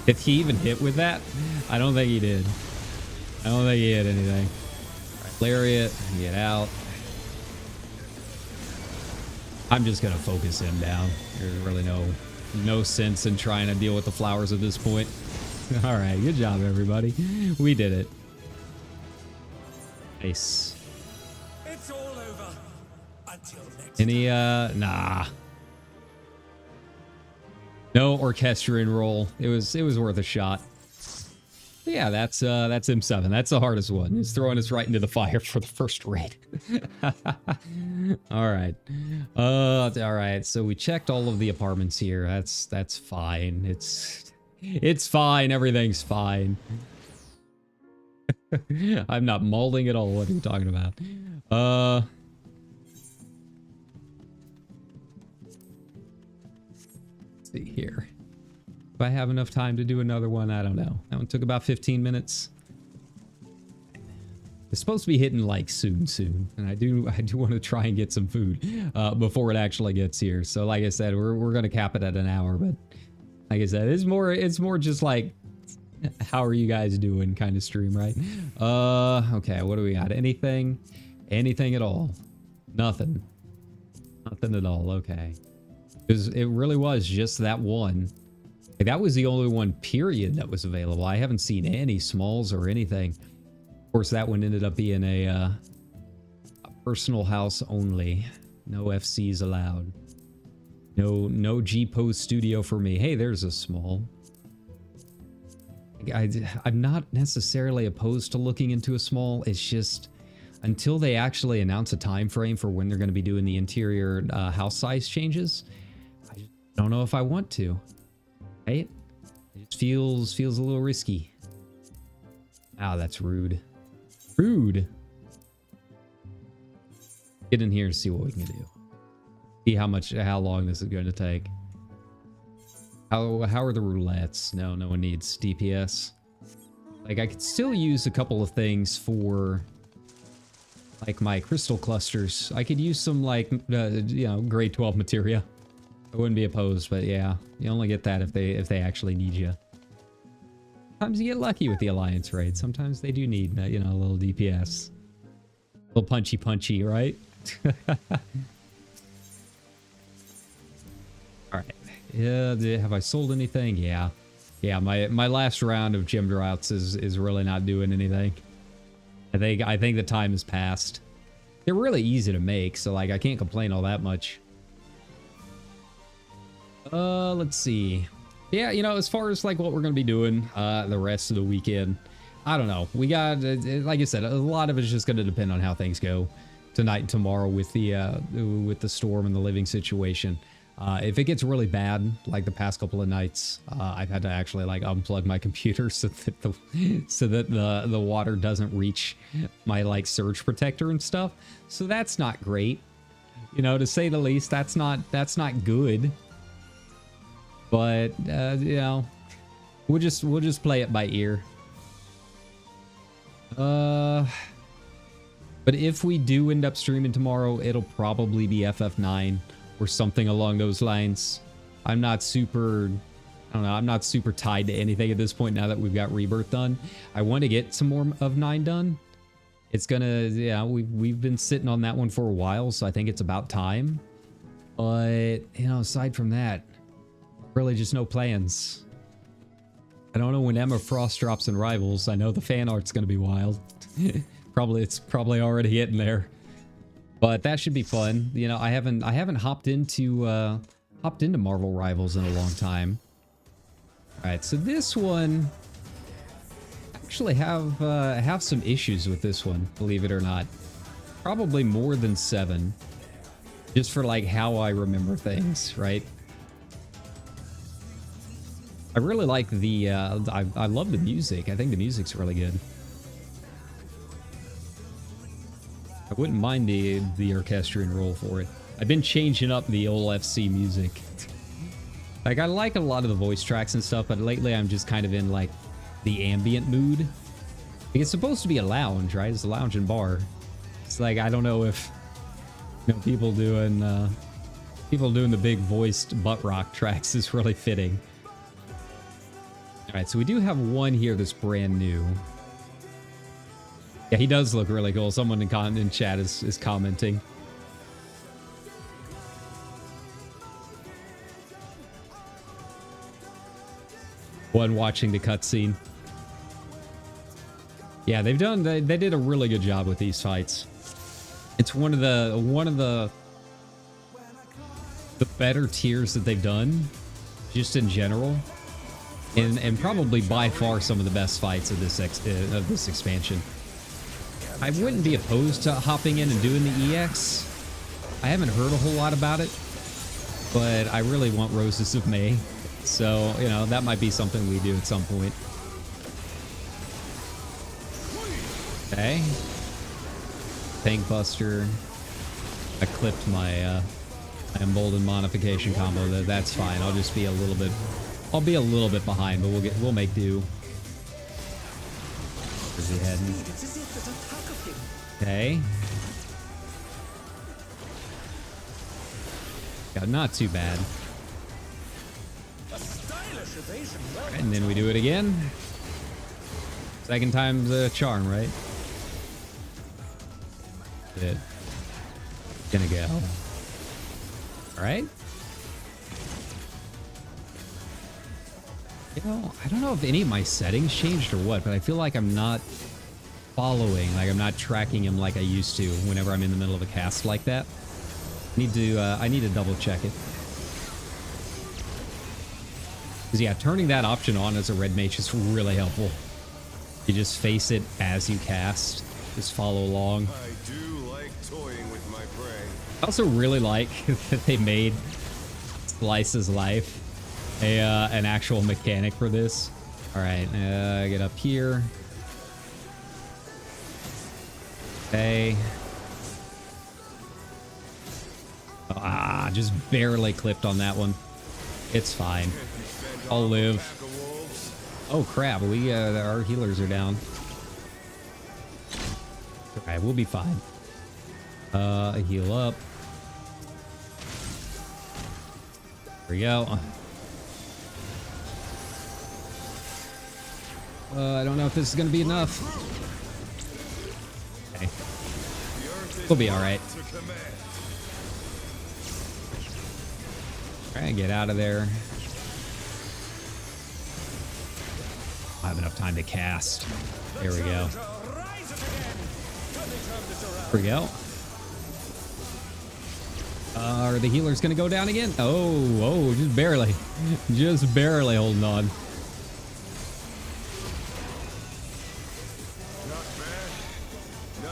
Did he even hit with that? I don't think he did. I don't think he hit anything. All right, lariat, get out. I'm just gonna focus him down. There's really no sense in trying to deal with the flowers at this point. All right, good job, everybody. We did it. Nice. It's all over. Until next Any nah. No orchestrion roll. It was worth a shot. But yeah, that's M7. That's the hardest one. It's throwing us right into the fire for the first raid. All right. All right. So we checked all of the apartments here. That's fine. It's fine. Everything's fine. I'm not mauling at all. What are you talking about? Let's see here. If I have enough time to do another one, I don't know. That one took about 15 minutes. It's supposed to be hitting like soon, and I do want to try and get some food before it actually gets here. So like I said, we're gonna cap it at an hour, but like I said, it's more just like, how are you guys doing kind of stream, right? Okay, what do we got? Anything at all? Nothing at all. Okay, because it really was just that one. Like, that was the only one period that was available. I haven't seen any smalls or anything. Of course, that one ended up being a personal house only. No FCs allowed. No G-Pose studio for me. Hey, there's a small. I'm not necessarily opposed to looking into a small. It's just until they actually announce a time frame for when they're going to be doing the interior house size changes, I just don't know if I want to. Right? It just feels a little risky. Ah, that's rude. Rude. Get in here and see what we can do. See how long this is going to take. How are the roulettes? No one needs DPS. Like, I could still use a couple of things for like my crystal clusters. I could use some like you know, grade 12 materia. I wouldn't be opposed, but yeah, you only get that if they actually need you. Sometimes you get lucky with the alliance raid. Sometimes they do need you know, a little DPS, a little punchy, right? All right. Yeah, have I sold anything? Yeah. My last round of gem droughts is really not doing anything. I think the time has passed. They're really easy to make, so like I can't complain all that much. Let's see. Yeah, you know, as far as like what we're gonna be doing the rest of the weekend, I don't know. We got, like I said, a lot of it's just gonna depend on how things go tonight and tomorrow with the storm and the living situation. If it gets really bad, like the past couple of nights, I've had to actually like unplug my computer so that the water doesn't reach my like surge protector and stuff. So that's not great, you know, to say the least. That's not good. But you know, we'll just play it by ear. But if we do end up streaming tomorrow, it'll probably be FF9 or something along those lines. I'm not super tied to anything at this point now that we've got Rebirth done. I want to get some more of 9 done. It's gonna, yeah, we've been sitting on that one for a while, so I think it's about time. But, you know, aside from that, really just no plans. I don't know when Emma Frost drops in Rivals. I know the fan art's gonna be wild. It's probably already hitting there. But that should be fun. You know, I haven't hopped into Marvel Rivals in a long time. All right, so this one actually have some issues with this one, believe it or not. Probably more than 7, just for like how I remember things, right? I really like the I love the music. I think the music's really good. I wouldn't mind the orchestrion roll for it. I've been changing up the old FC music. Like, I like a lot of the voice tracks and stuff, but lately I'm just kind of in like the ambient mood. Like, it's supposed to be a lounge, right? It's a lounge and bar. It's like, I don't know if, you know, people doing the big voiced butt rock tracks is really fitting. All right, so we do have one here that's brand new. Yeah, he does look really cool. Someone in chat is commenting. One watching the cutscene. Yeah, they did a really good job with these fights. It's one of the better tiers that they've done, just in general, and probably by far some of the best fights of this expansion. I wouldn't be opposed to hopping in and doing the EX. I haven't heard a whole lot about it, but I really want Roses of May. So, you know, that might be something we do at some point. Okay. Tank Buster. I clipped my emboldened modification combo. That's fine. I'll just be a little bit behind, but we'll make do. Where's he heading? Okay. Yeah, not too bad. And then we do it again. Second time's a charm, right? Good. Gonna go. Alright. You know, I don't know if any of my settings changed or what, but I feel like I'm not following, like I'm not tracking him like I used to whenever I'm in the middle of a cast like that. I need to double check it. Because yeah, turning that option on as a red mage is really helpful. You just face it as you cast. Just follow along. I do like toying with my prey. I also really like that they made Slice's life an actual mechanic for this. All right, get up here. Okay. Ah, just barely clipped on that one. It's fine. I'll live. Oh crap, our healers are down. Alright, we'll be fine. Heal up. There we go. I don't know if this is gonna be enough. Okay. We'll be alright. Alright, get out of there. I have enough time to cast. There we go. There we go. Are the healers gonna go down again? Oh, just barely. Just barely holding on.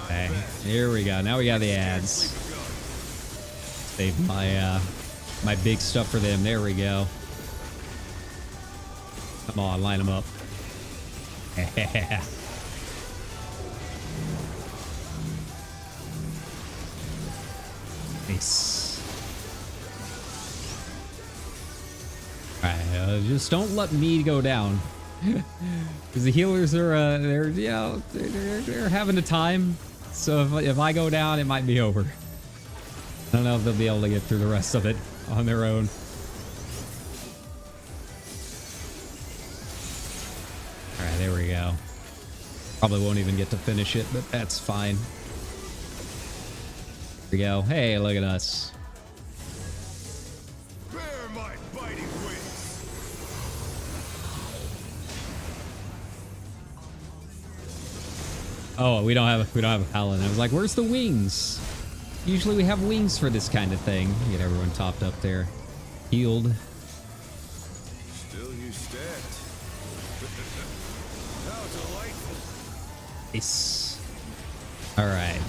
Okay, here we go. Now we got the ads. Save my big stuff for them. There we go. Come on, line them up. Nice. Alright, just don't let me go down. Because the healers are, they're having a time. So if I go down, it might be over. I don't know if they'll be able to get through the rest of it on their own. Alright, there we go. Probably won't even get to finish it, but that's fine. Here we go. Hey, look at us. Bear my biting wings. Oh, we don't have a paladin. I was like, where's the wings? Usually we have wings for this kind of thing. Get everyone topped up there. Healed. Still you stacked. How delightful. Nice. Alright.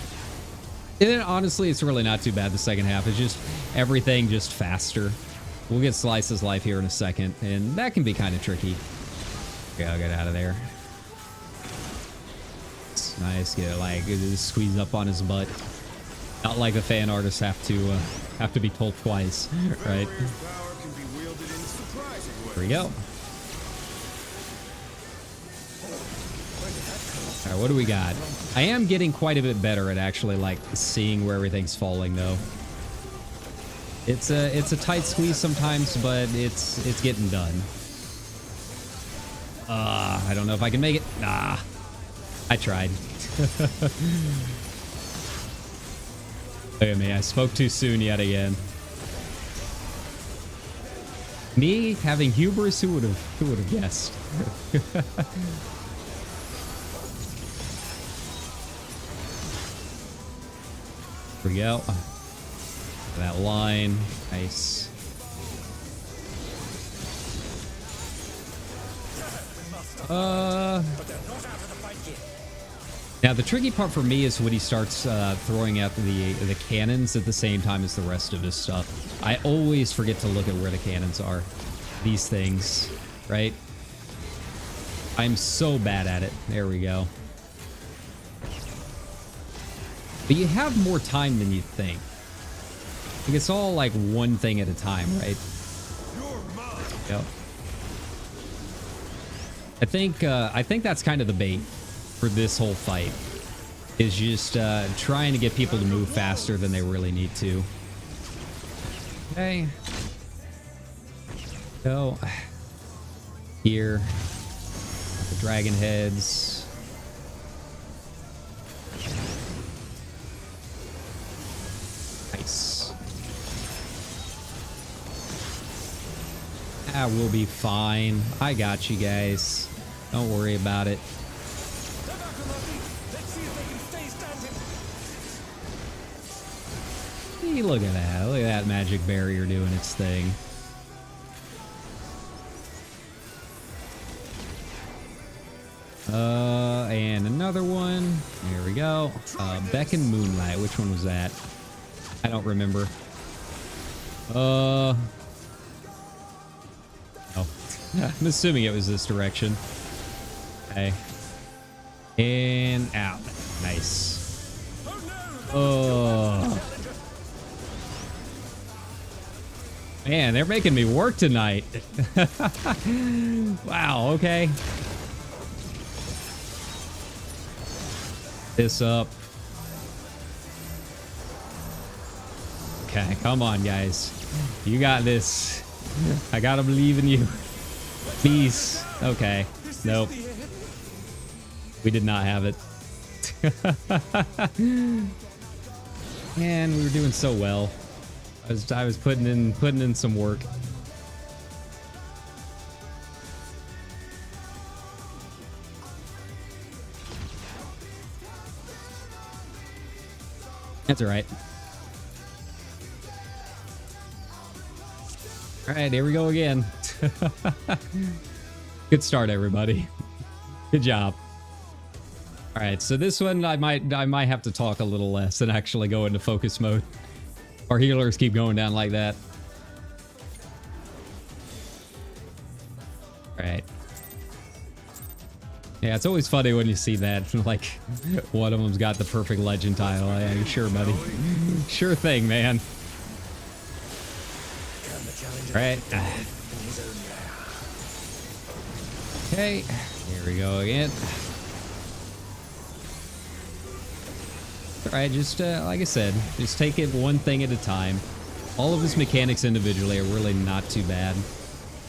And honestly, it's really not too bad the second half. It's just everything just faster. We'll get Slice's life here in a second, and that can be kind of tricky. Okay, I'll get out of there. It's nice. Get like just squeeze up on his butt. Not like the fan artists have to be told twice, right? There we go. All right, what do we got? I am getting quite a bit better at actually like seeing where everything's falling, though. It's a tight squeeze sometimes, but it's getting done. I don't know if I can make it. Nah, I tried. Look at me, I spoke too soon yet again. Me having hubris, who would have guessed? Here we go. That line, nice. Now the tricky part for me is when he starts throwing out the cannons at the same time as the rest of his stuff. I always forget to look at where the cannons are. These things, right? I'm so bad at it. There we go. But you have more time than you think. Like it's all like one thing at a time, right? Yep. I think that's kind of the bait for this whole fight, is just trying to get people to move faster than they really need to. Okay. Go here. The dragon heads. Nice. Ah, we'll be fine. I got you guys. Don't worry about it. Hey, look at that. Look at that magic barrier doing its thing. And another one. There we go. Beck and Moonlight. Which one was that? I don't remember. Oh. I'm assuming it was this direction. Okay. And out. Nice. Oh. Man, they're making me work tonight. Wow, okay. This up. Okay, come on, guys. You got this. I gotta believe in you. Please. Okay. Nope. We did not have it. Man, we were doing so well. I was putting in some work. That's all right. All right, here we go again. Good start, everybody. Good job. All right, so this one I might have to talk a little less and actually go into focus mode. Our healers keep going down like that. All right. Yeah, it's always funny when you see that. Like, one of them's got the perfect legend title. Yeah, sure, buddy. Sure thing, man. Right. Okay. Here we go again. All right, just like I said, just take it one thing at a time. All of his mechanics individually are really not too bad.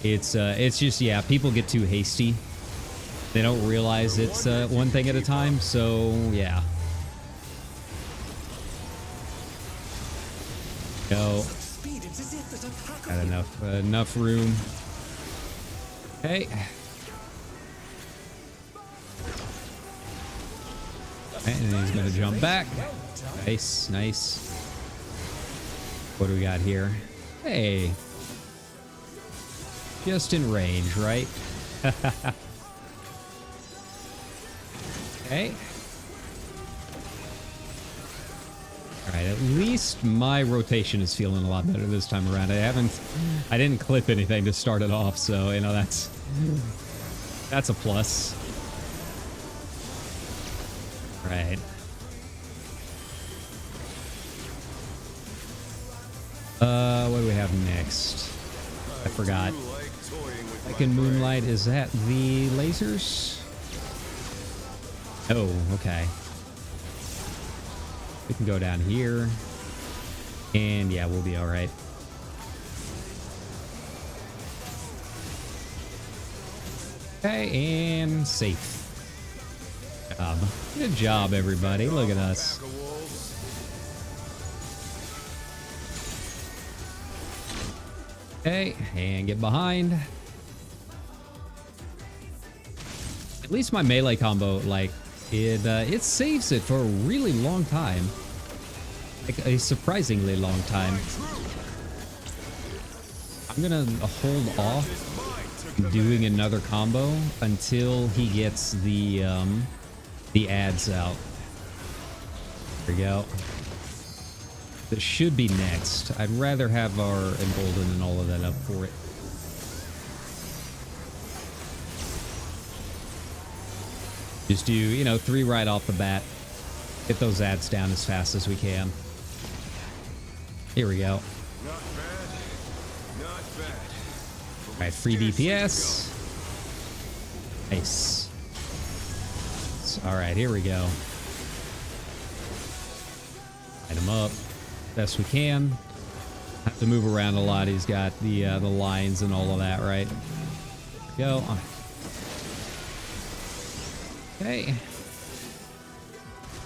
It's just, yeah, people get too hasty. They don't realize it's one thing at a time, so yeah. Go. Got enough room. Okay. And then he's gonna jump back. Nice, nice. What do we got here? Hey. Just in range, right? Okay. Alright, at least my rotation is feeling a lot better this time around. I didn't clip anything to start it off, so you know that's a plus. Right. What do we have next? I forgot. Like in Moonlight, is that the lasers? Oh, okay. We can go down here. And yeah, we'll be alright. Okay, and safe. Good job, everybody. Look at us. Okay, and get behind. At least my melee combo, like, it saves it for a really long time. Like, a surprisingly long time. I'm gonna hold off doing another combo until he gets the ads out. There we go. This should be next. I'd rather have our embolden and all of that up for it. Just do, you know, 3 right off the bat. Get those ads down as fast as we can. Here we go. Not bad. Not bad. Alright, free DPS. Nice. Alright, here we go. Light him up best we can. Have to move around a lot. He's got the lines and all of that, right? Go. Okay.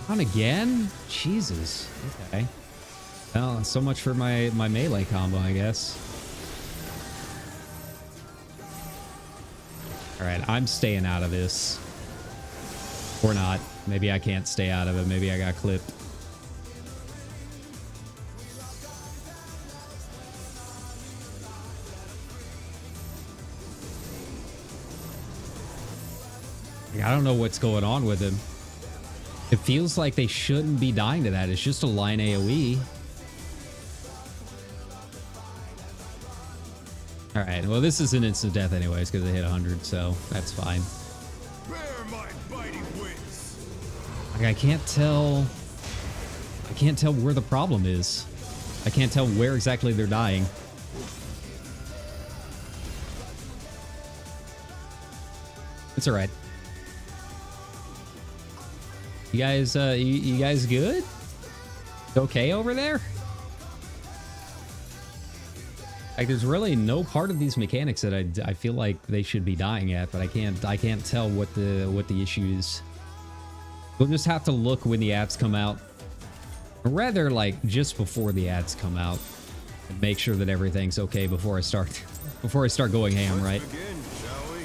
On again? Jesus. Okay. Well, so much for my melee combo, I guess. Alright, I'm staying out of this. Or not. Maybe I can't stay out of it. Maybe I got clipped. I don't know what's going on with him. It feels like they shouldn't be dying to that. It's just a line AoE. All right, well, this is an instant death anyways because they hit 100, so that's fine. Bear my mighty wings. Like, I can't tell where the problem is. I can't tell where exactly they're dying. It's all right. You guys, you guys good? Okay over there? Like, there's really no part of these mechanics that I feel like they should be dying at, but I can't tell what the issue is. We'll just have to look when the ads come out, or rather, like just before the ads come out, and make sure that everything's okay before I start going ham, right? Begin, shall we?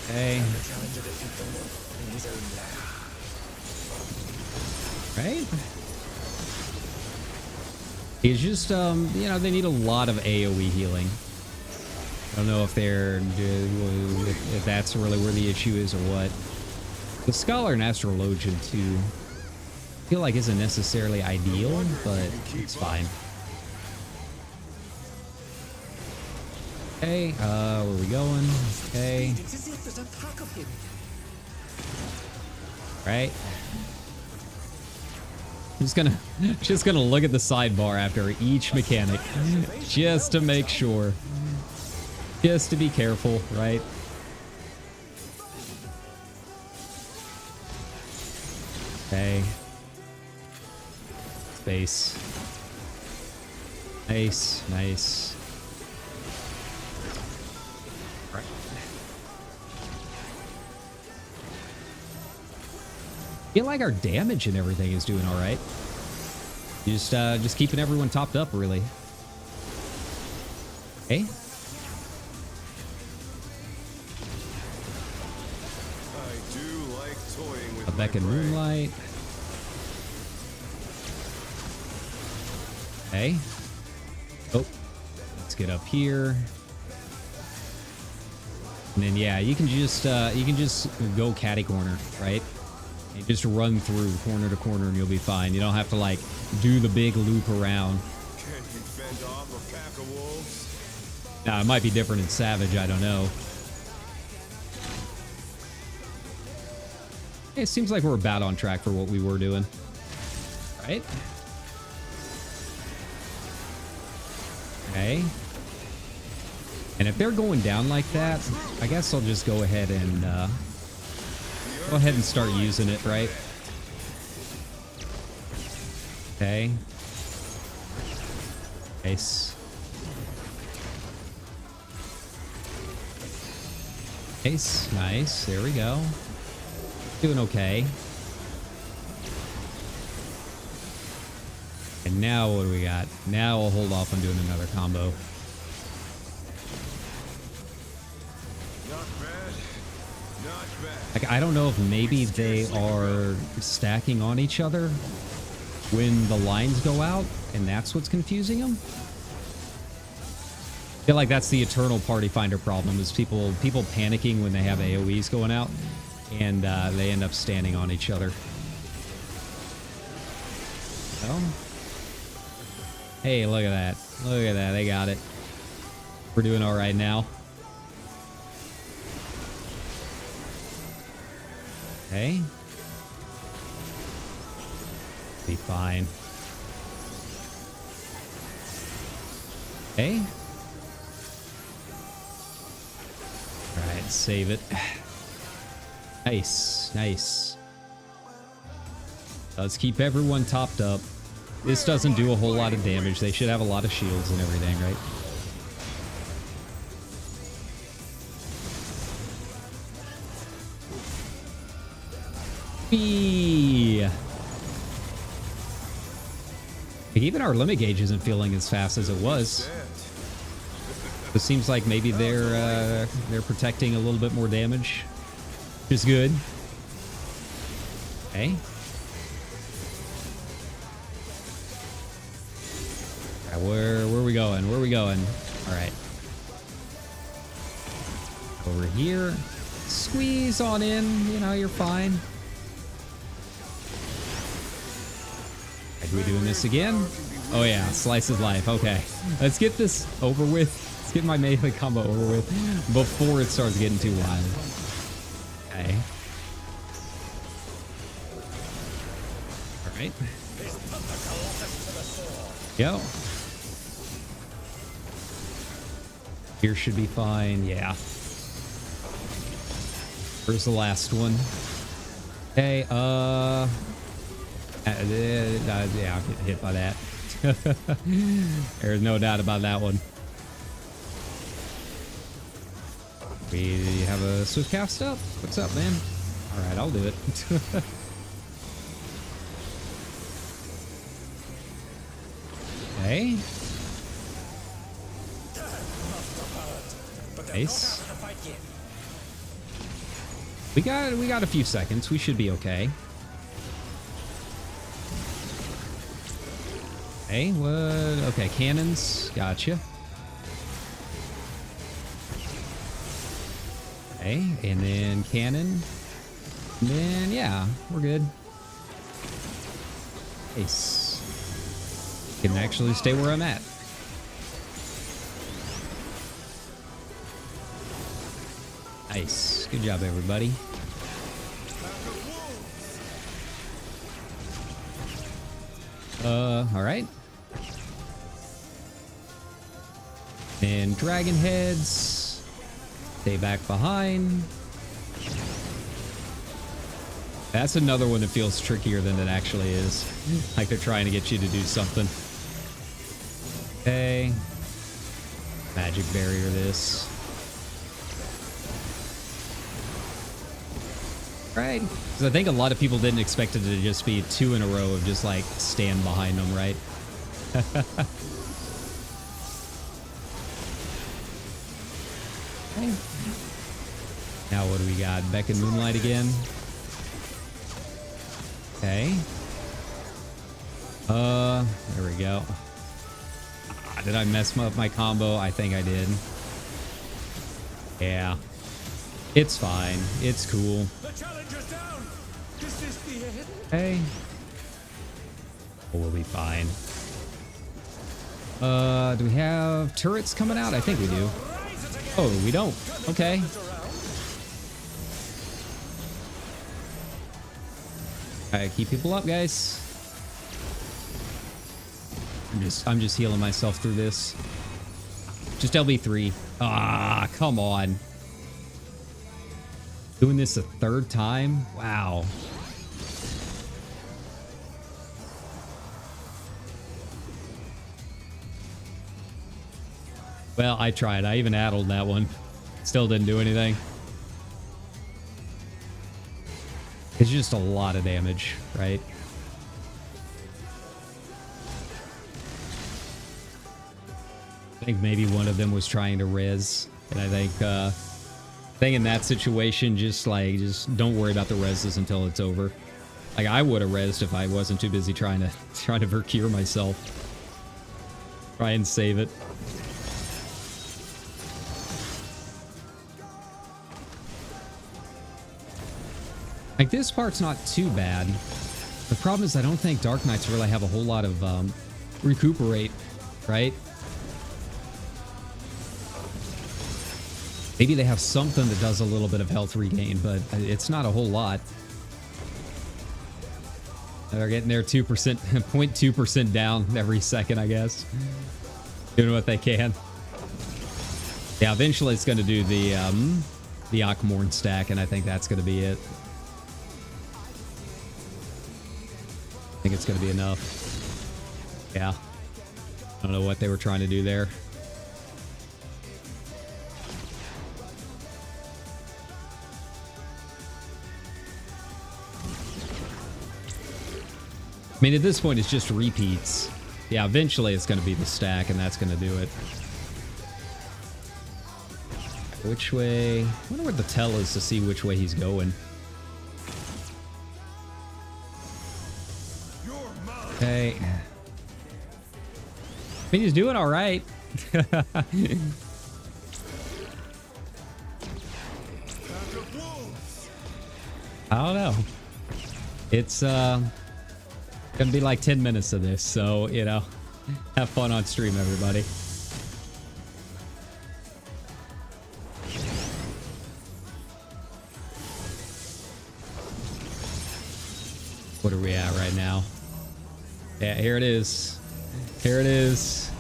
Okay. Right? It's just, you know, they need a lot of AoE healing. I don't know if if that's really where the issue is or what. The Scholar and Astrologian, too, I feel like isn't necessarily ideal, but it's fine. Okay, where are we going? Okay. Right. Just gonna look at the sidebar after each mechanic, just to make sure, just to be careful, right? Okay. Space. Nice, nice. Right. I feel like our damage and everything is doing all right. Just keeping everyone topped up, really. Okay. I do like toying with Beck and my prey. Moonlight. Okay. Oh, let's get up here. And then yeah, you can just go catty corner, right? And just run through corner to corner and you'll be fine. You don't have to like do the big loop around. Can you fend off a pack of wolves? Now it might be different in Savage, I don't know. It seems like we're about on track for what we were doing, right? Okay. And if they're going down like that, I guess I'll just go ahead and start using it, right? Okay. Nice. Nice, nice. There we go. Doing okay. And now what do we got? Now I'll hold off on doing another combo. Not bad. Not bad. Like, I don't know if maybe they are stacking on each other when the lines go out, and that's what's confusing them. I feel like that's the eternal party finder problem, is people panicking when they have AoEs going out, and they end up standing on each other. Oh. Hey, look at that. Look at that. They got it. We're doing all right now. Okay. Be fine. Okay. All right, save it. Nice, nice. Let's keep everyone topped up. This doesn't do a whole lot of damage. They should have a lot of shields and everything, right? Like, even our limit gauge isn't feeling as fast as it was. It seems like maybe they're protecting a little bit more damage, which is good. Okay. Where are we going? Where are we going? All right. Over here. Squeeze on in. You know, you're fine. Are we doing this again? Oh yeah, slice of life. Okay. Let's get this over with. Let's get my melee combo over with before it starts getting too wild. Okay. Alright. Go. Here should be fine. Yeah. Where's the last one? Okay, yeah, I'll get hit by that. There's no doubt about that one. We have a Swift cast up? What's up, man? Alright, I'll do it. Okay. Nice. We got a few seconds. We should be okay. Hey, what? Okay, cannons. Gotcha. Okay, and then cannon. And then, yeah, we're good. Nice. Can actually stay where I'm at. Nice. Good job, everybody. All right. And dragon heads. Stay back behind. That's another one that feels trickier than it actually is. Like they're trying to get you to do something. Okay. Magic barrier this. Right. Because I think a lot of people didn't expect it to just be 2 in a row of just like stand behind them, right? Okay. Now what do we got? Beck and Moonlight again. Okay. There we go. Did I mess up my combo? I think I did. Yeah. It's fine. It's cool. The challenger's down. Is this the end? Hey. We'll be fine. Do we have turrets coming out? I think we do. Oh, we don't. Okay. Alright, keep people up, guys. I'm just healing myself through this. Just LB3. Ah, come on. Doing this a 3rd time? Wow. Well, I tried. I even addled that one. Still didn't do anything. It's just a lot of damage, right? I think maybe one of them was trying to res, and I think in that situation, just don't worry about the reses until it's over. Like I would have resed if I wasn't too busy trying to Vercure myself. Try and save it. Like this part's not too bad. The problem is I don't think Dark Knights really have a whole lot of recuperate, right? Maybe they have something that does a little bit of health regain, but it's not a whole lot. They're getting their 2%, 0.2% down every second, I guess. Doing what they can. Yeah, eventually it's going to do the Akmorn stack, and I think that's going to be it. I think it's going to be enough. Yeah. I don't know what they were trying to do there. I mean, at this point, it's just repeats. Yeah, eventually it's going to be the stack, and that's going to do it. Which way? I wonder what the tell is to see which way he's going. Okay. I mean, he's doing all right. I don't know. It's gonna be like 10 minutes of this, so you know, have fun on stream, everybody. What are we at right now? Yeah, here it is. Here it is.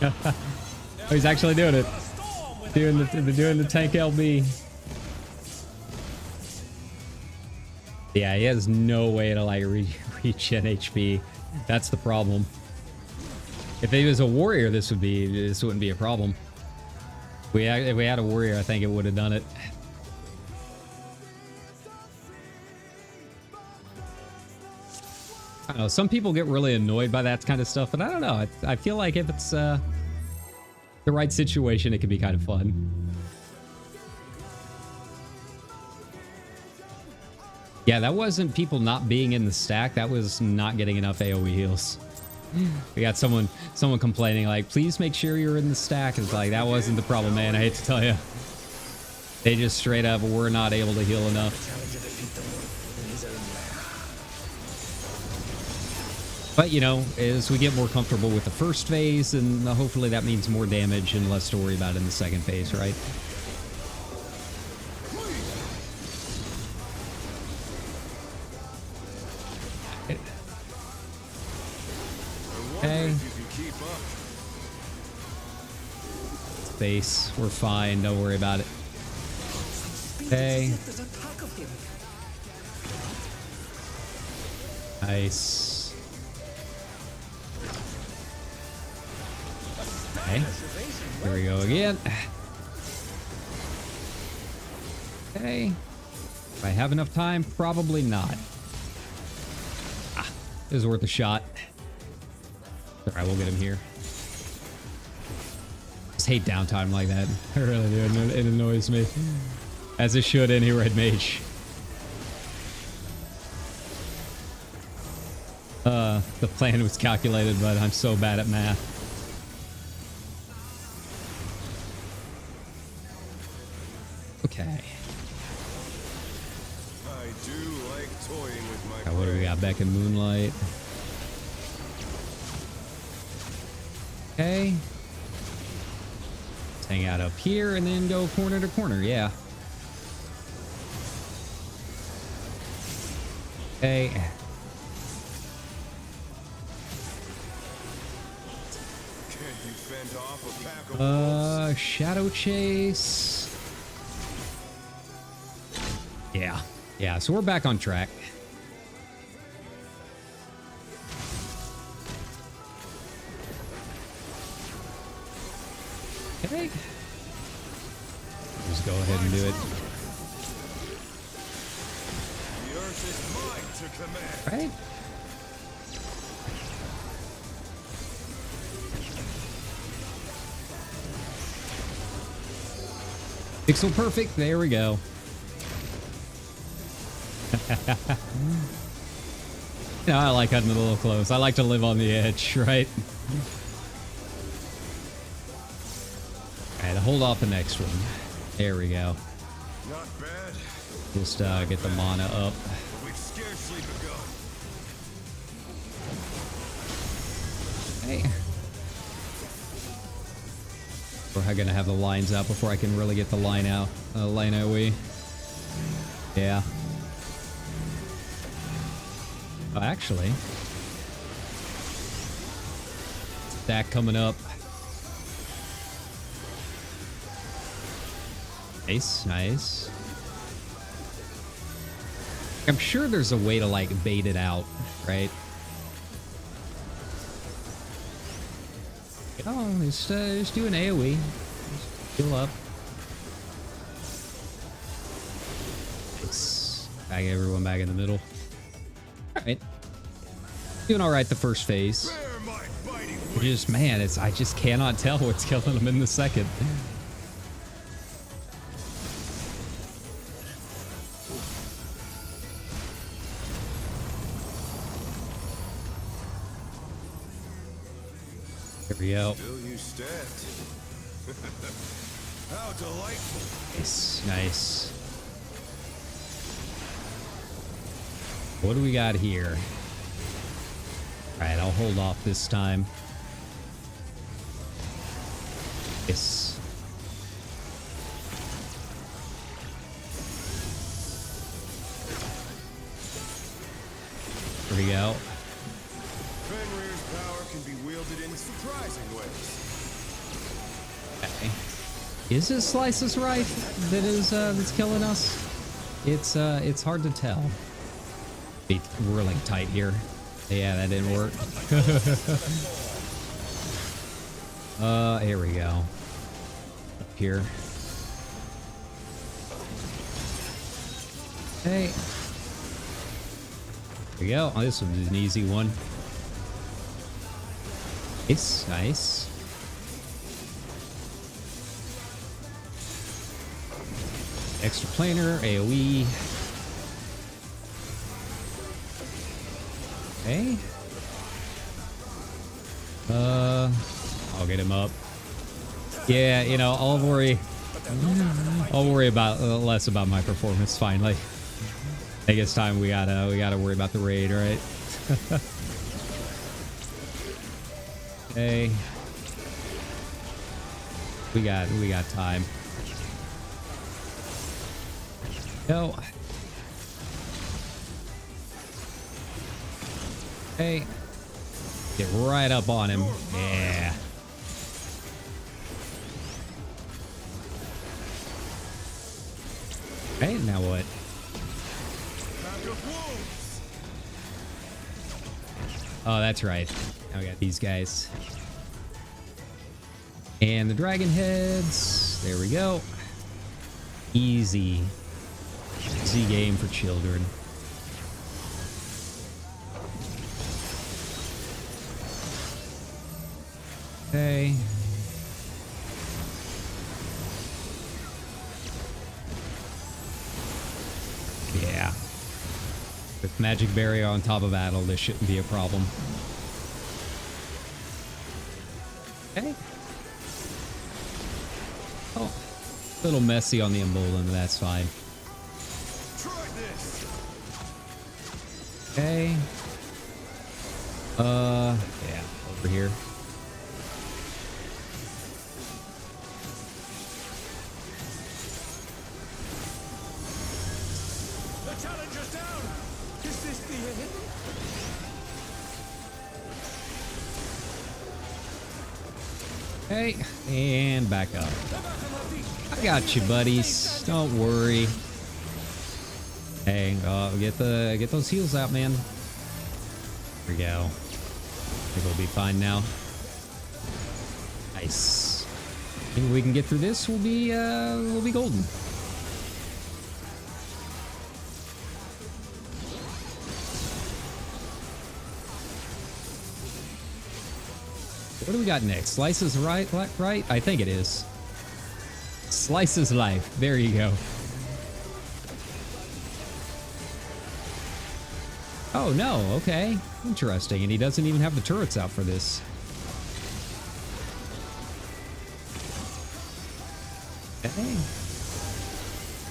Oh, he's actually doing it. Doing the tank LB. Yeah, he has no way to like reach an HP. That's the problem. If he was a warrior, this wouldn't be a problem. If we had a warrior, I think it would have done it. I don't know. Some people get really annoyed by that kind of stuff, but I don't know. I feel like if it's the right situation, it can be kind of fun. Yeah, that wasn't people not being in the stack. That was not getting enough AoE heals. We got someone complaining like, please make sure you're in the stack. It's like, that wasn't the problem, man. I hate to tell you. They just straight up were not able to heal enough. But, you know, as we get more comfortable with the first phase, and hopefully that means more damage and less to worry about in the second phase, right? Okay. Space. We're fine. Don't worry about it. Okay. Nice. Okay. Here we go again. Okay. If I have enough time, probably not. Ah, it was worth a shot. Alright, we'll get him here. Just hate downtime like that. I really do. It annoys me. As it should any red mage. The plan was calculated, but I'm so bad at math. Okay. I do like toying with my What do we got? Back in Moonlight. Okay. Let's hang out up here and then go corner to corner. Yeah. Okay. Can you fend off a pack of Shadow Chase. Yeah. Yeah, so we're back on track. Okay. Just go ahead and do it. The earth is mine to command. Right? Pixel perfect. There we go. You know, I like cutting it a little close. I like to live on the edge, right? Alright, hold off the next one. There we go. Not bad. Just get the mana up. We've scarcely begun. Hey. We're gonna have the lines out before I can really get the line out. Line AoE. Yeah. Oh, actually. Stack coming up. Nice, nice. I'm sure there's a way to like bait it out, right? Oh, just do an AoE. Just heal up. Nice. Bag everyone back in the middle. Alright. Doing alright the first phase. Just, man, I just cannot tell what's killing them in the second. There we go. Still you stand. How delightful. Nice, nice. What do we got here? All right, I'll hold off this time. Yes. There we go. Fenrir's power can be wielded in surprising ways. Okay. Is it Slice's right that is that's killing us? It's hard to tell. Be really tight here. Yeah, that didn't work. Here we go. Up here. Hey. There we go. Oh, this was an easy one. Nice, nice. Extra planar, AoE. Okay. I'll get him up. Yeah, you know, I'll worry about less about my performance finally. I think it's time we gotta worry about the raid, right? Okay. We got time. Go. Okay. Get right up on him. Yeah. Okay, now what? Oh, that's right. Now we got these guys. And the dragon heads. There we go. Easy. Easy game for children. Okay. Yeah. With magic barrier on top of Adel, this shouldn't be a problem. Okay. Oh, a little messy on the embolden, but that's fine. Okay. Yeah, over here. The challenger's down. Is this the end? Okay, and back up. I got you, buddies. Don't worry. Hey, get those heals out, man. There we go. I think we'll be fine now. Nice. I think we can get through this. We'll be golden. What do we got next? Slice's right? Right? I think it is. Slice's life. There you go. Oh, no. Okay. Interesting. And he doesn't even have the turrets out for this. Okay.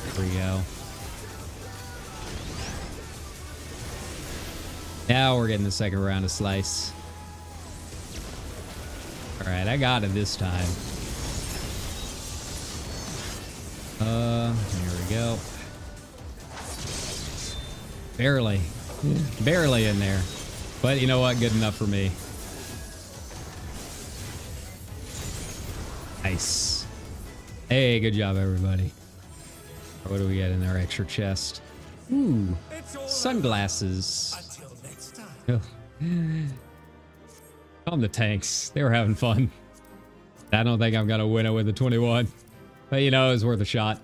There we go. Now we're getting the second round of Slice. Alright, I got it this time. Here we go. Barely. Barely in there. But you know what? Good enough for me. Nice. Hey, good job, everybody. What do we get in our extra chest? Ooh, sunglasses. Until next time. On the tanks. They were having fun. I don't think I'm gonna win it with the 21. But you know, it was worth a shot.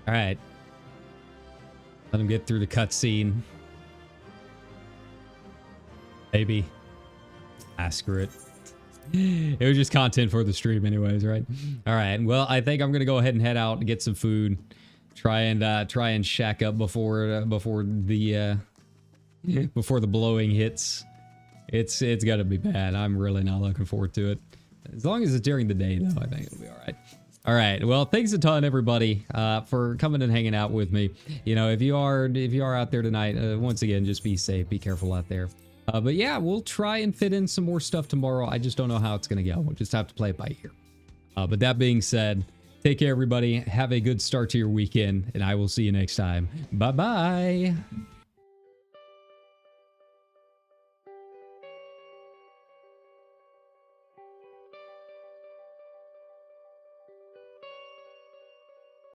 All right. Let him get through the cutscene. Maybe. Ah, screw it. It was just content for the stream anyways, right? All right. Well, I think I'm going to go ahead and head out and get some food. Try and shack up before the blowing hits. It's gonna be bad. I'm really not looking forward to it. As long as it's during the day, though, I think it'll be all right. All right. Well, thanks a ton, everybody, for coming and hanging out with me. You know, if you are out there tonight, once again, just be safe, be careful out there. But yeah, we'll try and fit in some more stuff tomorrow. I just don't know how it's gonna go. We'll just have to play it by ear. But that being said, take care, everybody. Have a good start to your weekend, and I will see you next time. Bye bye.